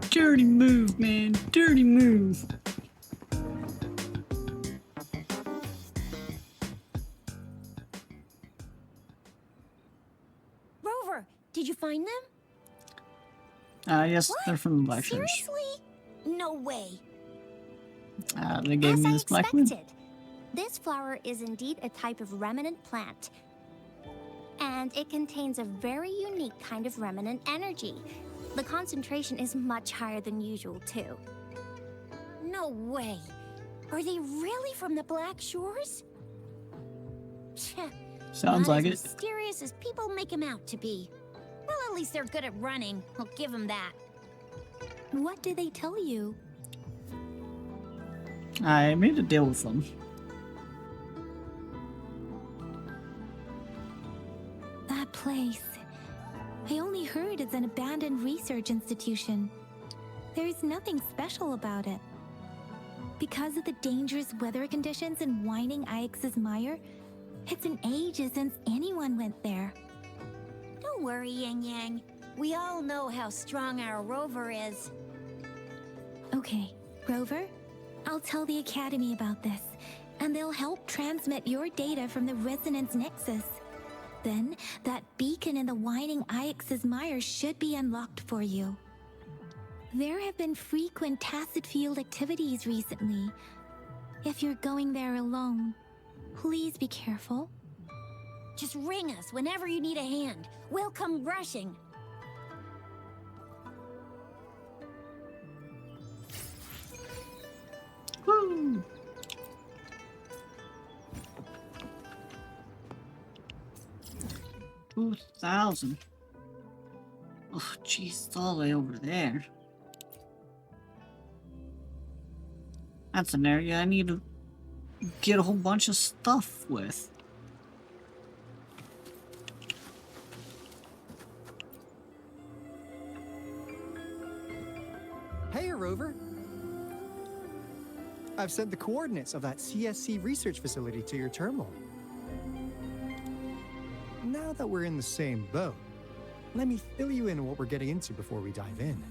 Dirty move, man. Dirty move. Rover, did you find them? Yes, they're from the Black Shores. Seriously? No way. They gave As me I this black moon. expected, this flower is indeed a type of remnant plant. And it contains a very unique kind of remnant energy. The concentration is much higher than usual, too. No way. Are they really from the Black Shores? Tch, Sounds not like as it. mysterious as people make them out to be. Well, at least they're good at running. I'll give them that. What did they tell you? I made a deal with them. That place. I only heard it's an abandoned research institution. There's nothing special about it. Because of the dangerous weather conditions in Whining Ix's mire, it's been ages since anyone went there. Don't worry, Yang Yang. We all know how strong our Rover is. Okay, Rover, I'll tell the Academy about this, and they'll help transmit your data from the Resonance Nexus. Then, that beacon in the Whining Ix's mire should be unlocked for you. There have been frequent tacit field activities recently. If you're going there alone, please be careful. Just ring us whenever you need a hand. We'll come rushing. Woo! $2,000. Oh, jeez, it's all the way over there. That's an area I need to get a whole bunch of stuff with. Hey, Rover. I've sent the coordinates of that CSC research facility to your terminal. Now that we're in the same boat, let me fill you in on what we're getting into before we dive in.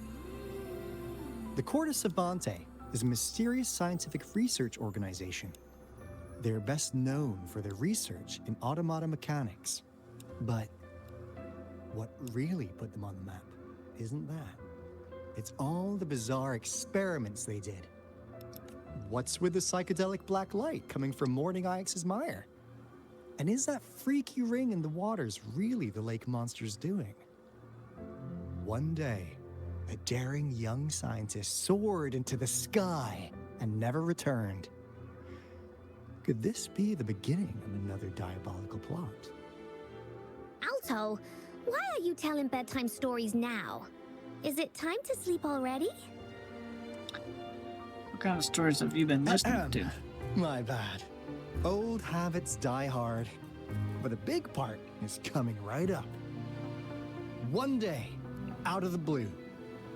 The Court of Savante is a mysterious scientific research organization. They're best known for their research in automata mechanics. But what really put them on the map isn't that. It's all the bizarre experiments they did. What's with the psychedelic black light coming from Morning Ix's mire? And is that freaky ring in the waters really the lake monster's doing? One day, a daring young scientist soared into the sky and never returned. Could this be the beginning of another diabolical plot? Alto, why are you telling bedtime stories now? Is it time to sleep already? What kind of stories have you been listening to? My bad. Old habits die hard. But a big part is coming right up. One day, out of the blue,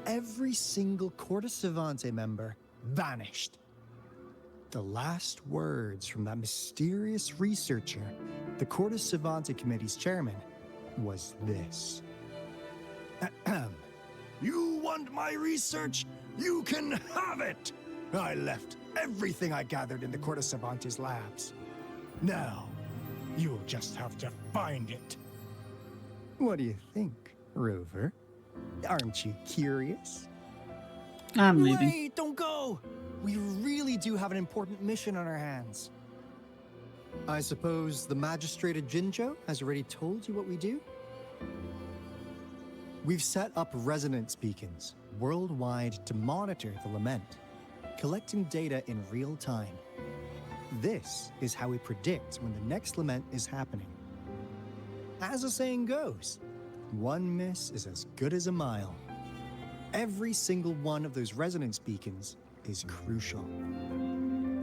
every single Corte Savante member vanished. The last words from that mysterious researcher, the Corte Savante Committee's chairman, was this. You want my research? You can have it! I left everything I gathered in the Corte Savante's labs. Now, you'll just have to find it. What do you think, Rover? Aren't you curious? I'm leaving. Wait, don't go! We really do have an important mission on our hands. I suppose the magistrate at Jinzhou has already told you what we do? We've set up resonance beacons worldwide to monitor the lament, collecting data in real time. This is how we predict when the next lament is happening. As the saying goes, one miss is as good as a mile. Every single one of those resonance beacons is crucial.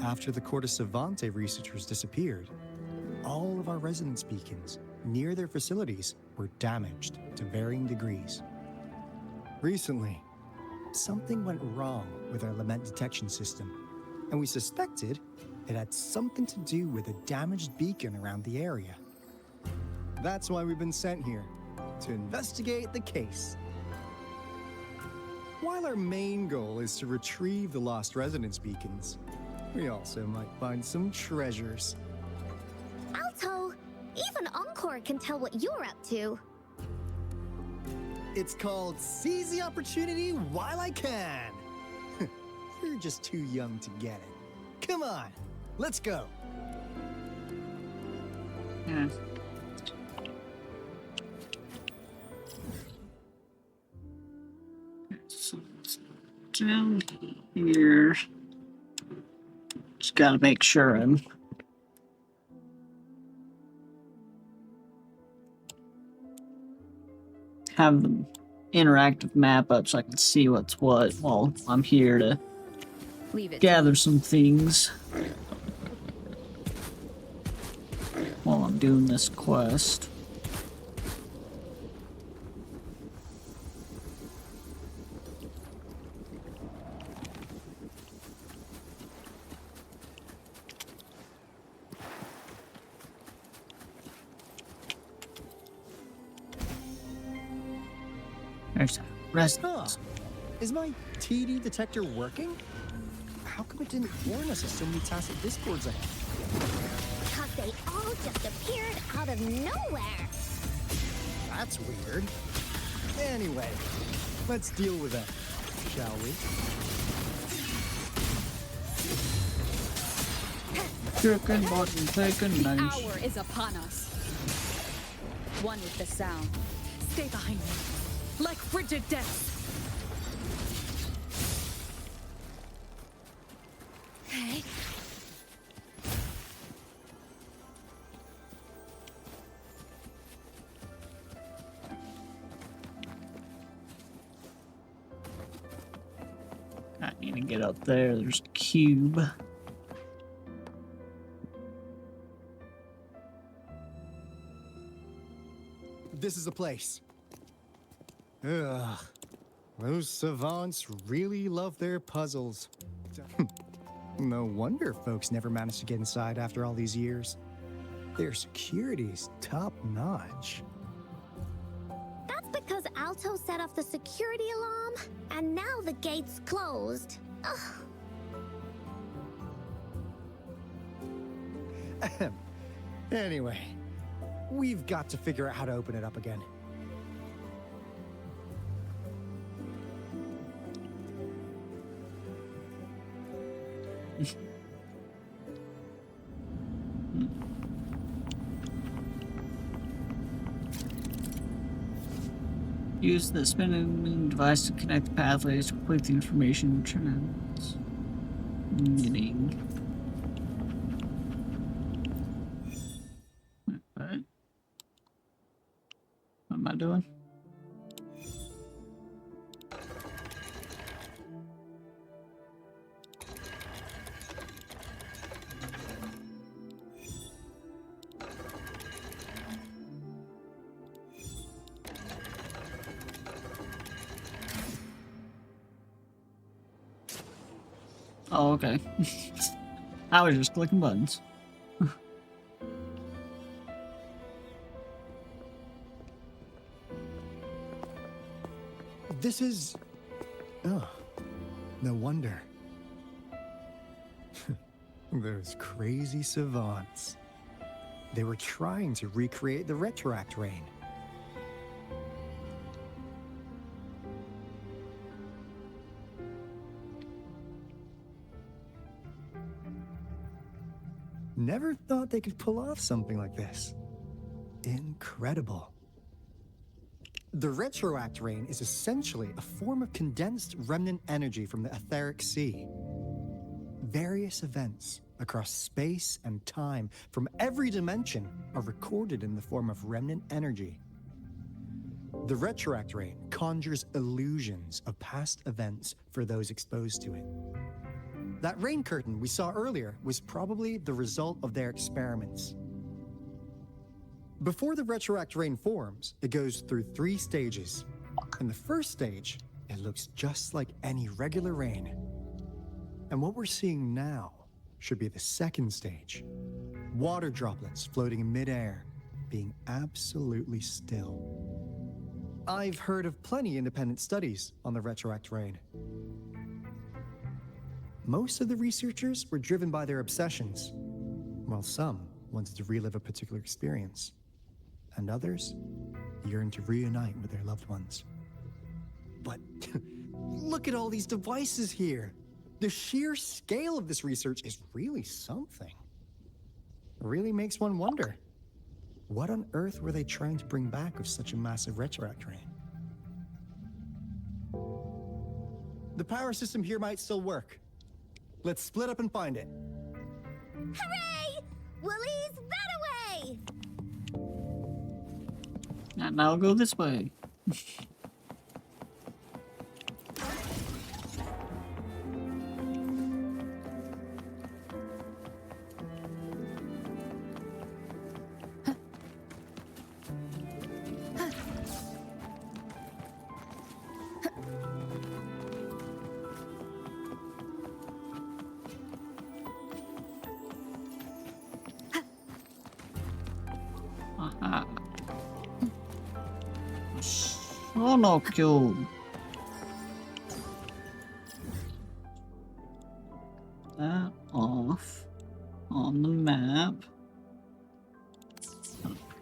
After the Corte Savante researchers disappeared, all of our resonance beacons near their facilities were damaged to varying degrees. Recently, something went wrong with our lament detection system, and we suspected it had something to do with a damaged beacon around the area. That's why we've been sent here, to investigate the case. While our main goal is to retrieve the lost resonance beacons, we also might find some treasures. Alto, even Encore can tell what you're up to. It's called Seize the Opportunity While I Can. You're just too young to get it. Come on, let's go. Yeah. So it's down here. Just gotta make sure I'm have the interactive map up so I can see what's what while I'm here to Leave it. gather some things while I'm doing this quest. There's a resonance. Is my TD detector working? How come it didn't warn us of so many tacit discords ahead? Because they all just appeared out of nowhere. That's weird. Anyway, let's deal with that, shall we? Chicken button taken The nice. hour is upon us. One with the sound. Stay behind me, like frigid death. Okay. I need to get up there. There's a cube. This is the place. Ugh. Those savants really love their puzzles. No wonder folks never managed to get inside after all these years. Their security's top-notch. That's because Alto set off the security alarm, and now the gate's closed. Ugh. Anyway, we've got to figure out how to open it up again. Use the spinning device to connect the pathways to complete the information transmitting. What? What am I doing? Oh, okay. I was just clicking buttons. This is... Oh, no wonder. Those crazy savants. They were trying to recreate the retroact rain. Never thought they could pull off something like this. Incredible. The retroact rain is essentially a form of condensed remnant energy from the etheric sea. Various events across space and time from every dimension are recorded in the form of remnant energy. The retroact rain conjures illusions of past events for those exposed to it. That rain curtain we saw earlier was probably the result of their experiments. Before the retroact rain forms, it goes through 3 stages. In the first stage, it looks just like any regular rain. And what we're seeing now should be the second stage. Water droplets floating in midair, being absolutely still. I've heard of plenty independent studies on the retroact rain. Most of the researchers were driven by their obsessions, while some wanted to relive a particular experience, and others yearned to reunite with their loved ones. But look at all these devices here. The sheer scale of this research is really something. It really makes one wonder, what on earth were they trying to bring back with such a massive retroact rain? The power system here might still work. Let's split up and find it. Hooray! Woolies that away! And now go this way. Aha. Oh no, killed. That off on the map.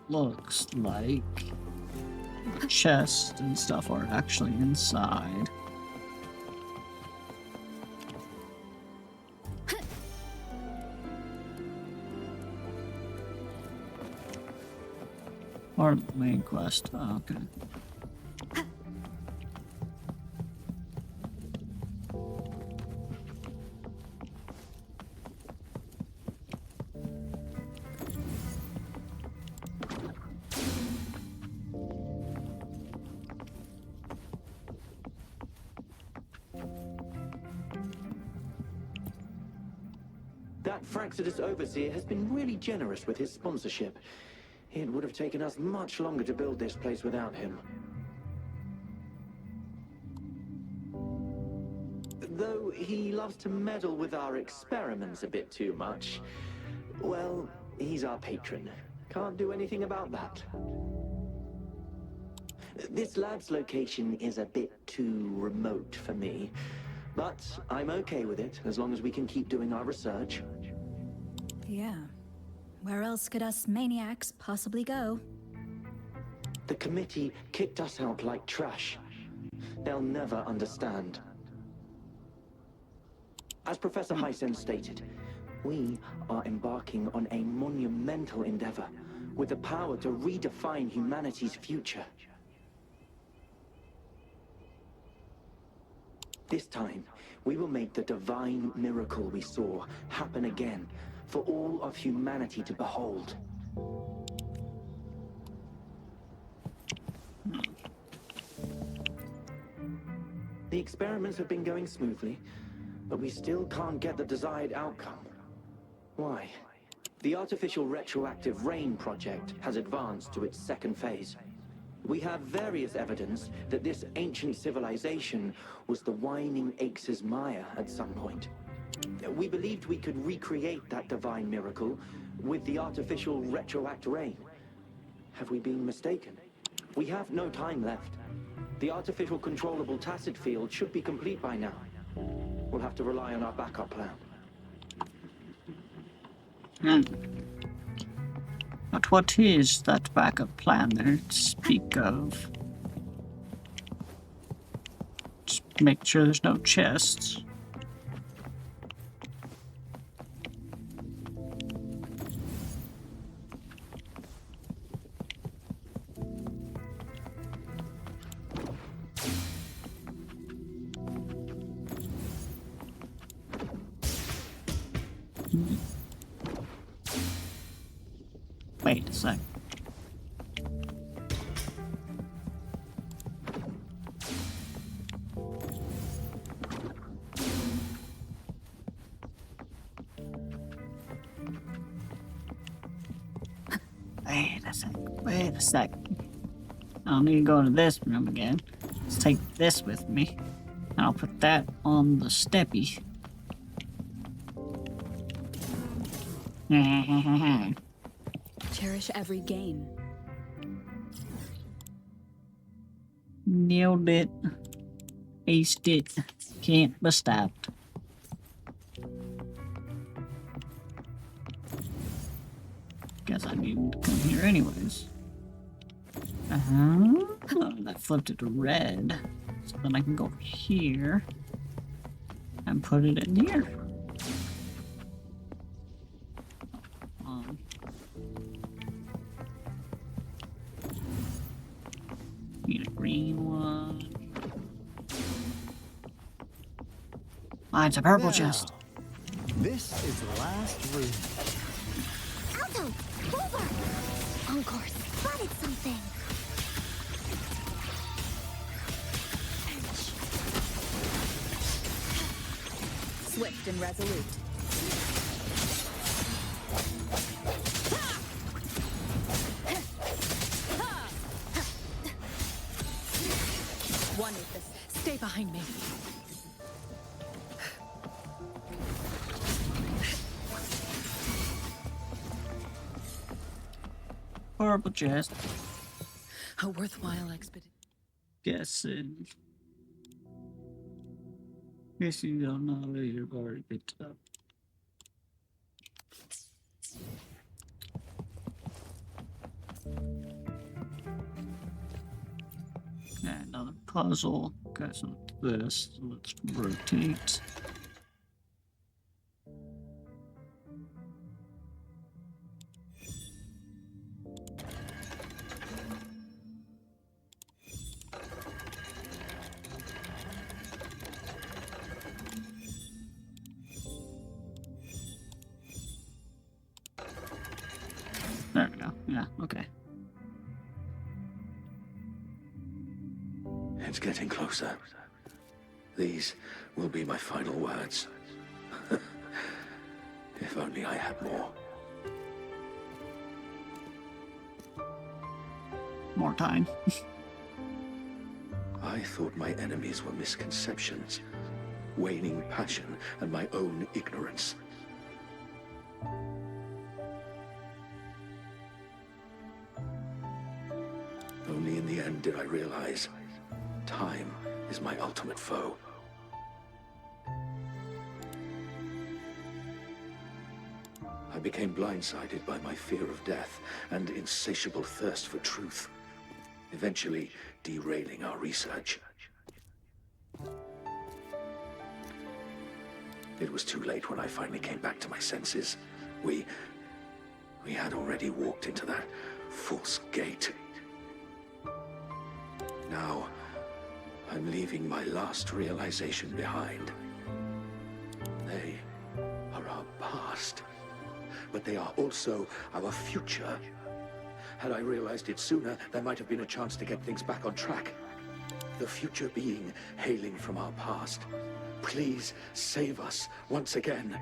Looks like the chest and stuff are actually inside. Or the main quest. Oh, okay. That Fraxidus Overseer has been really generous with his sponsorship. It would have taken us much longer to build this place without him. Though he loves to meddle with our experiments a bit too much. Well, he's our patron. Can't do anything about that. This lab's location is a bit too remote for me. But I'm okay with it, as long as we can keep doing our research. Yeah. Where else could us maniacs possibly go? The committee kicked us out like trash. They'll never understand. As Professor Hysen stated, we are embarking on a monumental endeavor with the power to redefine humanity's future. This time, we will make the divine miracle we saw happen again for all of humanity to behold. The experiments have been going smoothly, but we still can't get the desired outcome. Why? The artificial retroactive rain project has advanced to its second phase. We have various evidence that this ancient civilization was the Whining Aches' Maya at some point. We believed we could recreate that divine miracle with the artificial retroact rain. Have we been mistaken? We have no time left. The artificial controllable tacit field should be complete by now. We'll have to rely on our backup plan. But what is that backup plan there to speak of? Just make sure there's no chests. Wait a sec. Wait a sec. I don't need to go into this room again. Let's take this with me. And I'll put that on the steppy. Cherish every gain. Nailed it. Aced it. Can't be stopped. Guess I need to come here anyways. Oh, that flipped it to red. So then I can go here and put it in here. Need a green one. Ah, it's a purple chest. This is the last room. Alto! Over! Encore spotted something! Swift and resolute. One with this. Stay behind me. Purple chest. A worthwhile expedition. Guessing. Guess you don't know where you're going to get up. Okay, another puzzle. Okay, so this. So let's rotate. There we go. Yeah, okay. It's getting closer. These will be my final words. If only I had more. More time. I thought my enemies were misconceptions, waning passion, and my own ignorance. Only in the end did I realize time is my ultimate foe. I became blindsided by my fear of death and insatiable thirst for truth, eventually derailing our research. It was too late when I finally came back to my senses. We had already walked into that false gate. Now, I'm leaving my last realization behind. They are our past, but they are also our future. Had I realized it sooner, there might have been a chance to get things back on track. The future being hailing from our past. Please save us once again.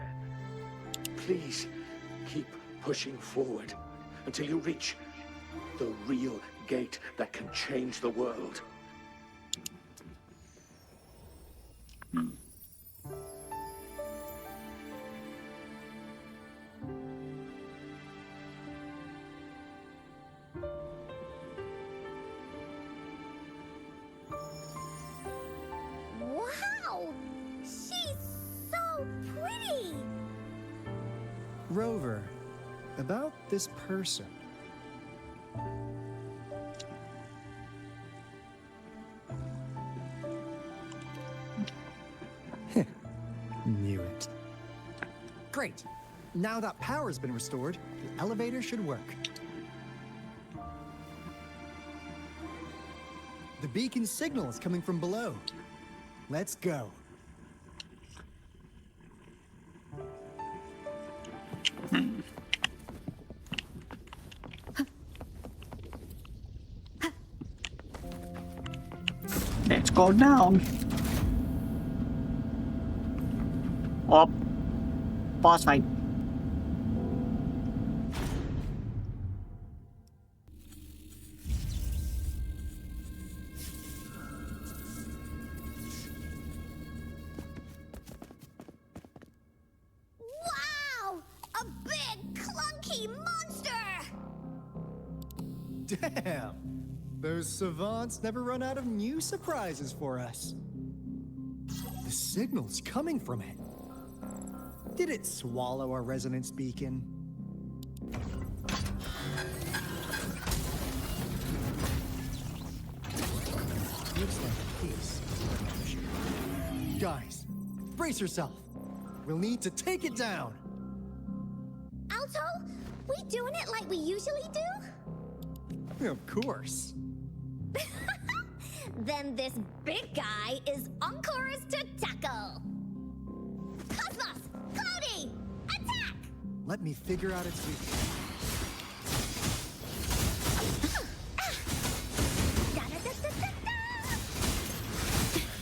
Please keep pushing forward until you reach the real gate that can change the world. Wow! She's so pretty! Rover, about this person. Knew it. Great. Now that power's been restored, the elevator should work. The beacon signal is coming from below. Let's go. Let's go down. Up. Boss fight. Wow! A big, clunky monster! Damn! Those savants never run out of new surprises for us. The signal's coming from it. Did it swallow our resonance beacon? Looks like a piece. Guys, brace yourself. We'll need to take it down. Alto, we doing it like we usually do? Of course. Then this big guy is Encore's to tackle. Cosmos! Cloudy! Attack! Let me figure out its weakness.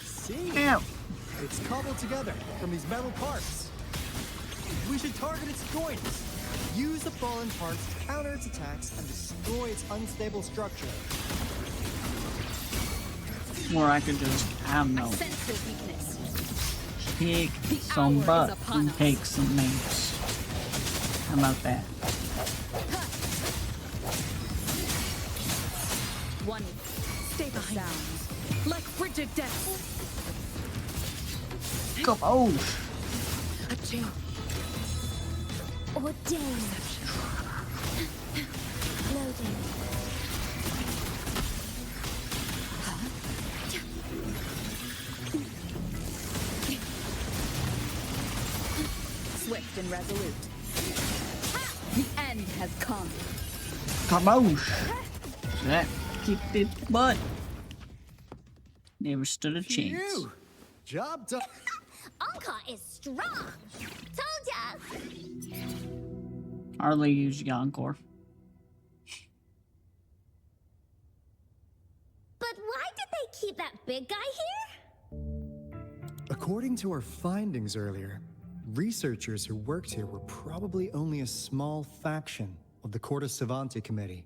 See? Ew. It's cobbled together from these metal parts. We should target its joints. Use the fallen parts to counter its attacks and destroy its unstable structure. Or I could just, I don't know, Sense his weakness. kick The some hour is butt upon and us. take some names. How about that? One. Stay behind. Sounds like frigid death. Kaboosh! A change. Ordained. Loading. Swift and resolute. The end has come. Kaboosh! That kicked its butt. Never stood a chance. Phew. Job done. Encore is strong! Told ya! Hardly used Encore. But why did they keep that big guy here? According to our findings earlier, researchers who worked here were probably only a small faction of the Corte Savante Committee.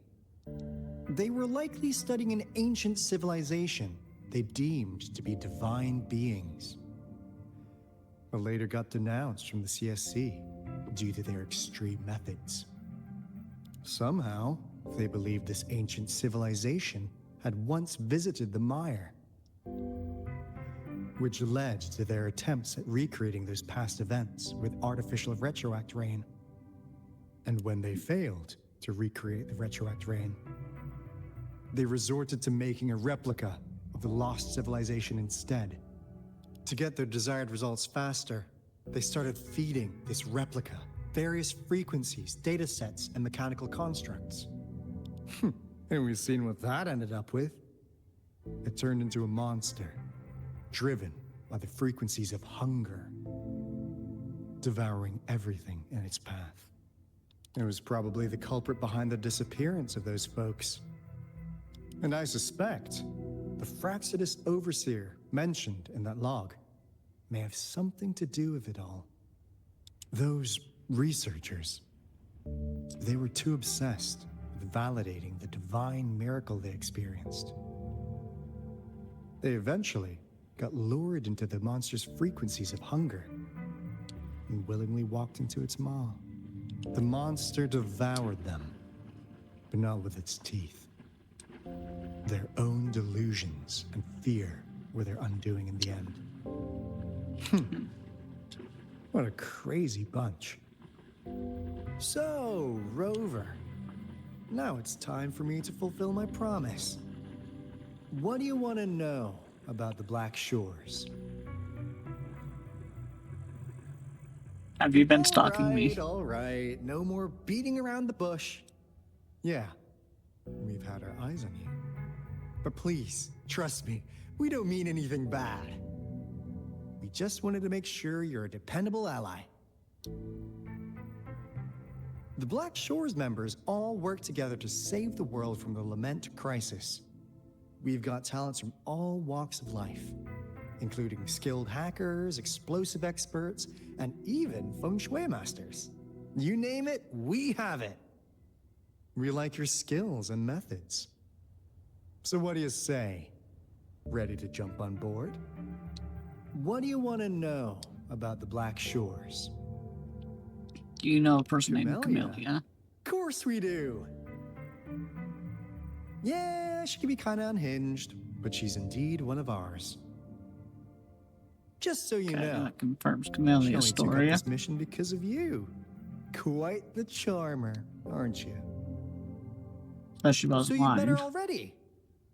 They were likely studying an ancient civilization they deemed to be divine beings, but later got denounced from the CSC due to their extreme methods. Somehow, they believed this ancient civilization had once visited the Mire, which led to their attempts at recreating those past events with artificial retroact rain. And when they failed to recreate the retroact rain, they resorted to making a replica of the lost civilization instead. To get their desired results faster, They started feeding this replica various frequencies, data sets, and mechanical constructs. And we've seen what that ended up with. It turned into a monster, driven by the frequencies of hunger, devouring everything in its path. It was probably the culprit behind the disappearance of those folks. And I suspect the Fraxidus Overseer mentioned in that log may have something to do with it all. Those researchers, they were too obsessed with validating the divine miracle they experienced. They eventually got lured into the monster's frequencies of hunger and willingly walked into its maw. The monster devoured them, but not with its teeth. Their own delusions and fear were their undoing in the end. What a crazy bunch. So, Rover, now it's time for me to fulfill my promise. What do you want to know about the Black Shores? Have you been stalking me? All right. No more beating around the bush. Yeah, we've had our eyes on you. But please, trust me, we don't mean anything bad. We just wanted to make sure you're a dependable ally. The Black Shores members all work together to save the world from the Lament crisis. We've got talents from all walks of life, including skilled hackers, explosive experts, and even feng shui masters. You name it, we have it. We like your skills and methods. So what do you say? Ready to jump on board? What do you want to know about the Black Shores? Do you know a person named Camellia? Of course we do. Yeah, she can be kind of unhinged, but she's indeed one of ours. Just so you know, that confirms she Camellia's only took up story. this mission because of you. Quite the charmer, aren't you? Especially about So you've met her blind. already?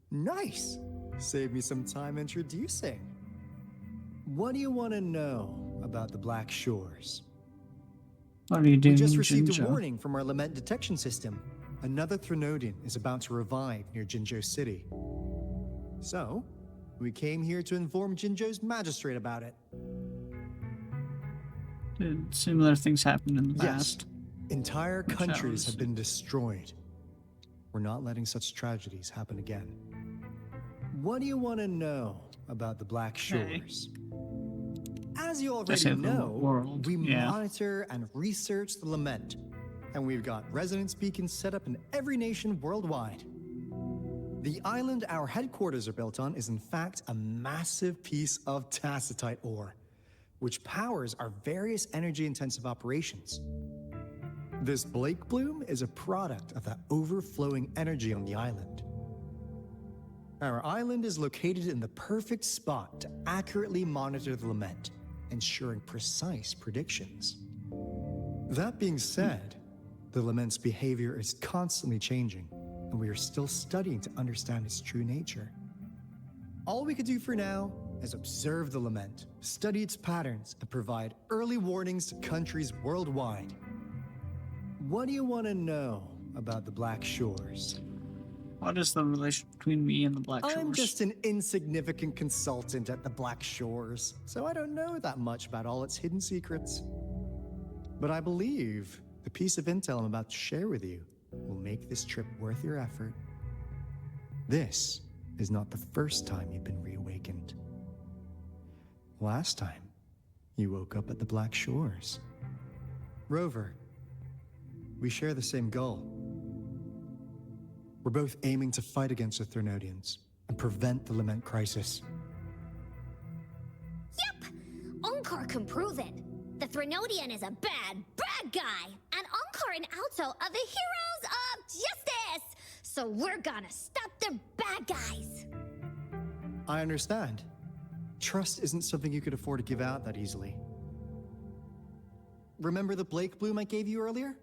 Nice. Save me some time introducing. What do you want to know about the Black Shores? What are you doing, We just received Jinjo? a warning from our lament detection system. Another Threnodian is about to revive near Jinzhou City. So, we came here to inform Jinzhou's magistrate about it. Did similar things happen in the Yes, past? entire Which countries was- have been destroyed. We're not letting such tragedies happen again. What do you want to know about the Black Shores? As you already save the know, world, we yeah. monitor and research the lament, and we've got resonance beacons set up in every nation worldwide. The island our headquarters are built on is in fact a massive piece of tacitite ore, which powers our various energy-intensive operations. This Blake Bloom is a product of that overflowing energy on the island. Our island is located in the perfect spot to accurately monitor the lament, ensuring precise predictions. That being said, the lament's behavior is constantly changing, and we are still studying to understand its true nature. All we could do for now is observe the lament, study its patterns, and provide early warnings to countries worldwide. What do you want to know about the Black Shores? What is the relation between me and the Black Shores? I'm just an insignificant consultant at the Black Shores, so I don't know that much about all its hidden secrets. But I believe the piece of intel I'm about to share with you will make this trip worth your effort. This is not the first time you've been reawakened. Last time, you woke up at the Black Shores. Rover, we share the same goal. We're both aiming to fight against the Threnodians and prevent the Lament crisis. Yep! Onkar can prove it. The Threnodian is a bad, bad guy. And Onkar and Alto are the heroes of justice. So we're gonna stop the bad guys. I understand. Trust isn't something you could afford to give out that easily. Remember the Blake Bloom I gave you earlier?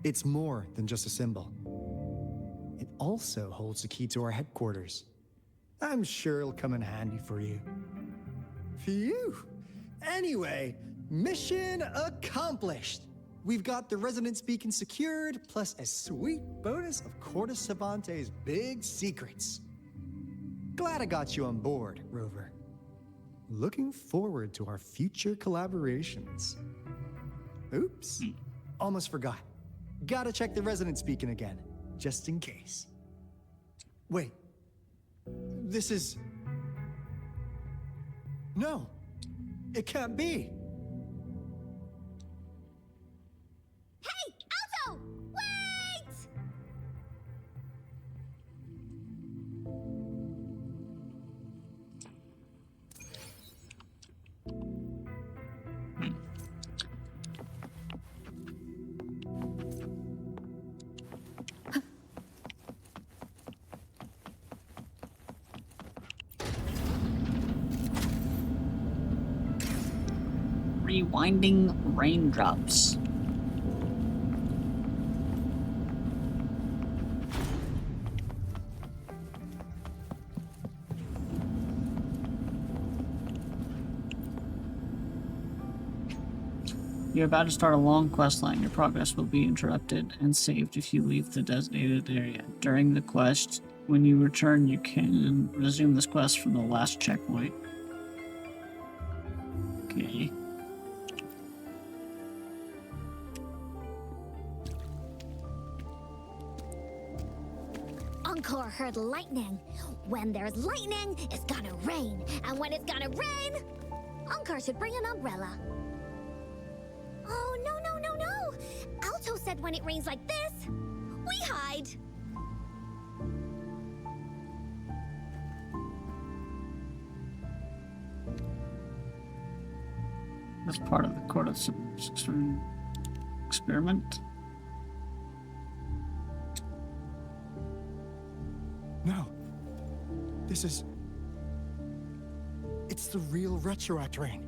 It's more than just a symbol. It also holds the key to our headquarters. I'm sure it'll come in handy for you. Phew. Anyway, mission accomplished. We've got the resonance beacon secured, plus a sweet bonus of Cortes Cervantes' big secrets. Glad I got you on board, Rover. Looking forward to our future collaborations. Oops, almost forgot. Gotta check the resonance beacon again, just in case. Wait, this is... No, it can't be. Hey, Alto! Wait! Rewinding raindrops. You're about to start a long quest line. Your progress will be interrupted and saved if you leave the designated area. During the quest, when you return, you can resume this quest from the last checkpoint. Okay. Encore heard lightning. When there's lightning, it's gonna rain. And when it's gonna rain, Encore should bring an umbrella. Oh, no, no, no, no! Alto said when it rains like this, we hide. That's part of the Cortes experiment. No. This is... It's the real Retroact rain.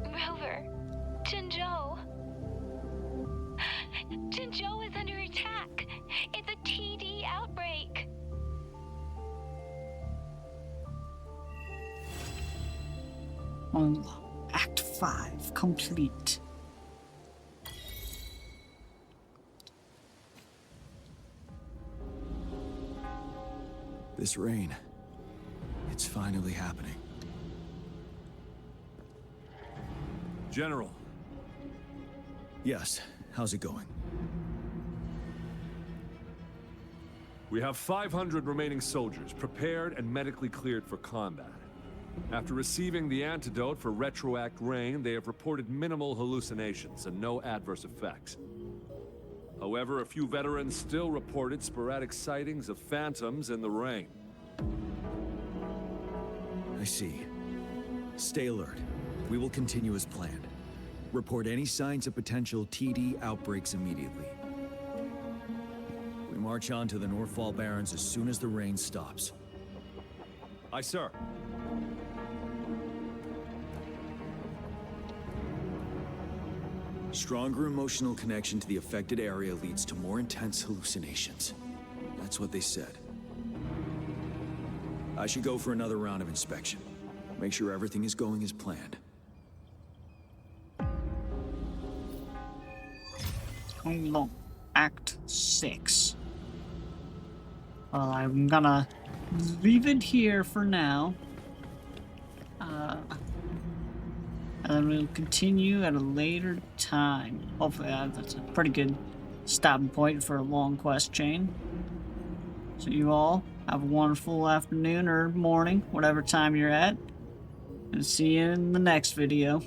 Rover, Jinzhou. Jinzhou is under attack. It's a TD outbreak. Huanglong, Act 5 complete. This rain, it's finally happening. General. Yes, how's it going? We have 500 remaining soldiers, prepared and medically cleared for combat. After receiving the antidote for Retroact Rain, they have reported minimal hallucinations and no adverse effects. However, a few veterans still reported sporadic sightings of phantoms in the rain. I see. Stay alert. We will continue as planned. Report any signs of potential TD outbreaks immediately. We march on to the Northfall Barrens as soon as the rain stops. Aye, sir. Stronger emotional connection to the affected area leads to more intense hallucinations. That's what they said. I should go for another round of inspection. Make sure everything is going as planned. Huanglong, Act 6. Well, I'm gonna leave it here for now. And then we'll continue at a later time. Hopefully that's a pretty good stopping point for a long quest chain. So you all have a wonderful afternoon or morning, whatever time you're at. And see you in the next video.